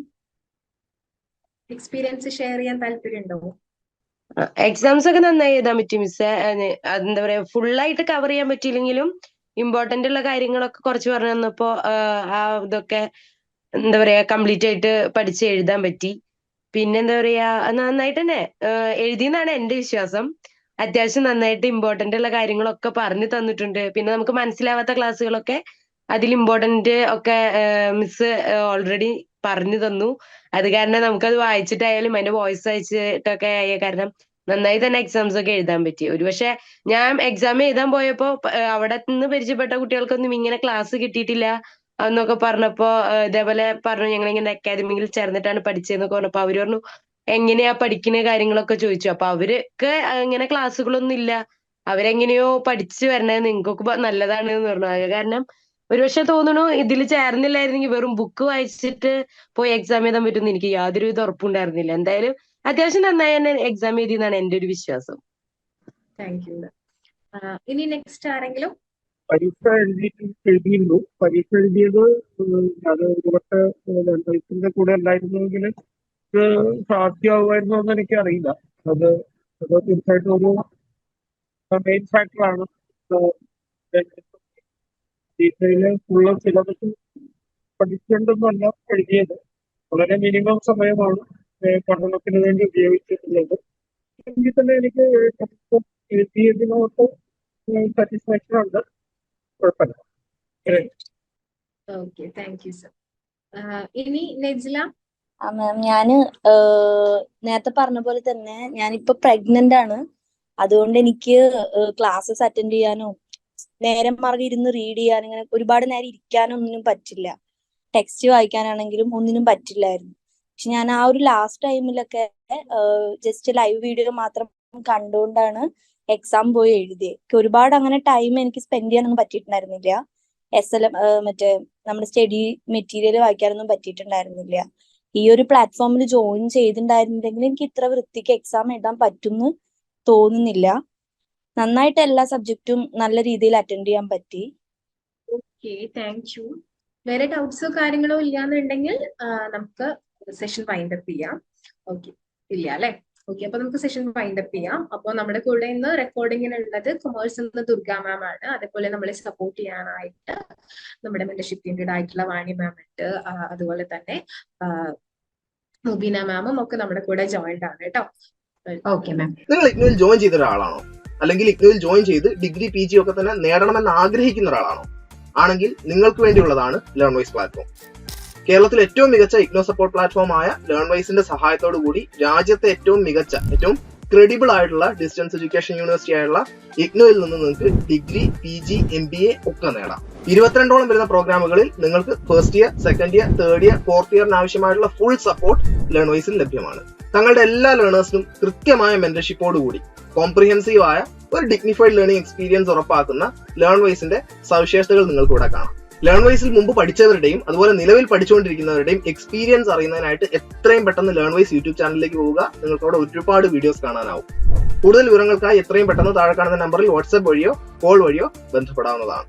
എക്സ്പീരിയൻസ് ഷെയർ ചെയ്യാൻ താല്പര്യമുണ്ടോ? എക്സാംസ് ഒക്കെ നന്നായി എഴുതാൻ പറ്റി മിസ്സേ. എന്താ പറയാ, ഫുള്ളായിട്ട് കവർ ചെയ്യാൻ പറ്റിയില്ലെങ്കിലും ഇമ്പോർട്ടന്റ് ഉള്ള കാര്യങ്ങളൊക്കെ കുറച്ച് പറഞ്ഞു തന്നപ്പോ ആ ഇതൊക്കെ എന്താ പറയാ കംപ്ലീറ്റ് ആയിട്ട് പഠിച്ച് എഴുതാൻ പറ്റി. പിന്നെ എന്താ പറയാ നന്നായിട്ട് തന്നെ എഴുതിയെന്നാണ് എന്റെ വിശ്വാസം. അത്യാവശ്യം നന്നായിട്ട് ഇമ്പോർട്ടന്റ് ഉള്ള കാര്യങ്ങളൊക്കെ പറഞ്ഞു തന്നിട്ടുണ്ട്. പിന്നെ നമുക്ക് മനസ്സിലാവാത്ത ക്ലാസ്സുകളൊക്കെ അതിൽ ഇമ്പോർട്ടന്റ് ഒക്കെ മിസ് ഓൾറെഡി പറഞ്ഞു തന്നു. അത് കാരണം നമുക്കത് വായിച്ചിട്ടായാലും അതിന്റെ വോയിസ് അയച്ചിട്ടൊക്കെ ആയ കാരണം നന്നായി തന്നെ എക്സാംസ് ഒക്കെ എഴുതാൻ പറ്റി. ഒരുപക്ഷെ ഞാൻ എക്സാം എഴുതാൻ പോയപ്പോ അവിടെ നിന്ന് പരിചയപ്പെട്ട കുട്ടികൾക്കൊന്നും ഇങ്ങനെ ക്ലാസ് കിട്ടിയിട്ടില്ല എന്നൊക്കെ പറഞ്ഞപ്പോ ഇതേപോലെ പറഞ്ഞു ഞങ്ങൾ ഇങ്ങനെ അക്കാദമിയിൽ ചേർന്നിട്ടാണ് പഠിച്ചതെന്നൊക്കെ പറഞ്ഞപ്പോ അവര് പറഞ്ഞു എങ്ങനെയാ പഠിക്കുന്ന കാര്യങ്ങളൊക്കെ ചോദിച്ചു. അപ്പൊ അവർക്ക് ഇങ്ങനെ ക്ലാസ്സുകളൊന്നും ഇല്ല, അവരെങ്ങനെയോ പഠിച്ചു വരണേ, നിങ്ങൾക്കൊക്കെ നല്ലതാണ് എന്ന് പറഞ്ഞു. അത് കാരണം ഒരുപക്ഷെ തോന്നുന്നു ഇതിൽ ചേർന്നില്ലായിരുന്നെങ്കിൽ വെറും ബുക്ക് വായിച്ചിട്ട് പോയി എക്സാം എഴുതാൻ പറ്റുമെന്ന് എനിക്ക് യാതൊരു വിധ ഉറപ്പുണ്ടായിരുന്നില്ല. എന്തായാലും അത്യാവശ്യം നന്നായി തന്നെ എക്സാം എഴുതിയെന്നാണ് എന്റെ ഒരു വിശ്വാസം. Thank you. ഇനി നെക്സ്റ്റ് ആരെങ്കിലും? പരീക്ഷ എഴുതിയിരുന്നു. പരീക്ഷ എഴുതിയത് അത് ഒരുപക്ഷെ ന്റെ കൂടെ അല്ലായിരുന്നെങ്കിൽ ഇത് സാധ്യമാകുമായിരുന്നോ എന്ന് എനിക്ക് അറിയില്ല. അത് തീർച്ചയായിട്ടും ഒരു മെയിൻ ഫാക്ടറാണ്. ഡീറ്റെയില് ഫുള്ള് സിലബസ് പഠിക്കേണ്ടതൊന്നല്ല എഴുതിയത്. വളരെ മിനിമം സമയമാണ് പഠനത്തിന് വേണ്ടി ഉപയോഗിച്ചിട്ടുള്ളത്. എങ്കിൽ തന്നെ എനിക്ക് എഴുതിയതിനോട്ട് സാറ്റിസ്ഫാക്ഷൻ ഉണ്ട്. കുഴപ്പമില്ല. Okay, thank you sir. ഇനി നെജ്ല. മാം, ഞാന് നേരത്തെ പറഞ്ഞ പോലെ തന്നെ ഞാനിപ്പോ പ്രഗ്നന്റ് ആണ്. അതുകൊണ്ട് എനിക്ക് ക്ലാസ്സസ് അറ്റൻഡ് ചെയ്യാനോ നേരം മാർഗം ഇരുന്ന് റീഡ് ചെയ്യാൻ, ഇങ്ങനെ ഒരുപാട് നേരം ഇരിക്കാനൊന്നിനും പറ്റില്ല. ടെക്സ്റ്റ് വായിക്കാനാണെങ്കിലും ഒന്നിനും പറ്റില്ലായിരുന്നു. പക്ഷെ ഞാൻ ആ ഒരു ലാസ്റ്റ് ടൈമിലൊക്കെ ജസ്റ്റ് ലൈവ് വീഡിയോ മാത്രം കണ്ടുകൊണ്ടാണ് എക്സാം പോയി എഴുതിയത്. ഒരുപാട് അങ്ങനെ ടൈം എനിക്ക് സ്പെൻഡ് ചെയ്യാനൊന്നും പറ്റിയിട്ടുണ്ടായിരുന്നില്ല. SLM മറ്റേ നമ്മുടെ സ്റ്റഡി മെറ്റീരിയൽ വായിക്കാനൊന്നും പറ്റിയിട്ടുണ്ടായിരുന്നില്ല. ഈ ഒരു പ്ലാറ്റ്ഫോമിൽ ജോയിൻ ചെയ്തിട്ടുണ്ടായിരുന്നെങ്കിൽ എനിക്ക് ഇത്ര വൃത്തിക്ക് എക്സാം എഴുതാൻ പറ്റുമെന്ന് തോന്നുന്നില്ല. നന്നായിട്ട് എല്ലാ സബ്ജക്റ്റും നല്ല രീതിയിൽ അറ്റൻഡ് ചെയ്യാൻ പറ്റി. Okay, thank you. വേറെ ഡൗട്ട്സോ കാര്യങ്ങളോ ഇല്ലാന്നുണ്ടെങ്കിൽ നമുക്ക് സെഷൻ വൈൻഡ് അപ്പ് ചെയ്യാം. ഓക്കെ, ഇല്ല അല്ലെ? ഓക്കെ, അപ്പൊ നമുക്ക് സെഷൻ വൈൻഡ് അപ്പ് ചെയ്യാം. അപ്പോൾ നമ്മുടെ കൂടെ ഇന്ന് റെക്കോർഡിങ്ങിനുള്ളത് കൊമേഴ്സ് എന്ന ദുർഗ മാം ആണ്. അതേപോലെ നമ്മളെ സപ്പോർട്ട് ചെയ്യാനായിട്ട് നമ്മുടെ മെന്റർഷിപ്പ് ടീമിൽ ആയിട്ടുള്ള വാണി മാം ഉണ്ട്. അതുപോലെ തന്നെ മുബീന മാമും ഒക്കെ നമ്മുടെ കൂടെ ജോയിൻഡ് ആണ് കേട്ടോ. Okay ma'am. നിങ്ങൾ ഇഗ്നുവിൽ ജോയിൻ ചെയ്ത ഒരാളാണോ? അല്ലെങ്കിൽ ഇഗ്നുവിൽ ജോയിൻ ചെയ്ത് ഡിഗ്രി PG ഒക്കെ തന്നെ നേടണമെന്ന് ആഗ്രഹിക്കുന്ന ഒരാളാണോ? ആണെങ്കിൽ നിങ്ങൾക്ക് വേണ്ടിയുള്ളതാണ് ലേൺവൈസ് പ്ലാറ്റ്ഫോം. കേരളത്തിലെ ഏറ്റവും മികച്ച ഇഗ്നോ സപ്പോർട്ട് പ്ലാറ്റ്ഫോമായ ലേൺവൈസിന്റെ സഹായത്തോടു കൂടി രാജ്യത്തെ ഏറ്റവും മികച്ച, ഏറ്റവും ക്രെഡിബിൾ ആയിട്ടുള്ള ഡിസ്റ്റൻസ് എഡ്യൂക്കേഷൻ യൂണിവേഴ്സിറ്റി ആയിട്ടുള്ള ഇഗ്നോയിൽ നിന്ന് നിങ്ങൾക്ക് ഡിഗ്രി PG MBA ഒക്കെ നേടാം. 22ഓളം വരുന്ന പ്രോഗ്രാമുകളിൽ നിങ്ങൾക്ക് first year, second year, third year, fourth ഇയറിന് ആവശ്യമായിട്ടുള്ള ഫുൾ സപ്പോർട്ട് ലേൺവൈസിൽ ലഭ്യമാണ്. തങ്ങളുടെ എല്ലാ ലേണേഴ്സിനും കൃത്യമായ മെന്റർഷിപ്പോട് കൂടി കോംപ്രിഹെൻസീവ് ആയ ഒരു ഡിഗ്നിഫൈഡ് ലേണിംഗ് എക്സ്പീരിയൻസ് ഉറപ്പാക്കുന്ന ലേൺവൈസിന്റെ സവിശേഷതകൾ നിങ്ങൾക്ക് ഇവിടെ കാണാം. ലേൺവൈസിൽ മുമ്പ് പഠിച്ചവരുടെയും അതുപോലെ നിലവിൽ പഠിച്ചുകൊണ്ടിരിക്കുന്നവരുടെയും എക്സ്പീരിയൻസ് അറിയുന്നതിനായിട്ട് എത്രയും പെട്ടെന്ന് ലേൺവൈസ് യൂട്യൂബ് ചാനലിലേക്ക് പോവുക. നിങ്ങൾക്ക് അവിടെ ഒരുപാട് വീഡിയോസ് കാണാനാവും. കൂടുതൽ വിവരങ്ങൾക്കായി എത്രയും പെട്ടെന്ന് താഴെ കാണുന്ന നമ്പറിൽ വാട്സ്ആപ്പ് വഴിയോ കോൾ വഴിയോ ബന്ധപ്പെടാവുന്നതാണ്.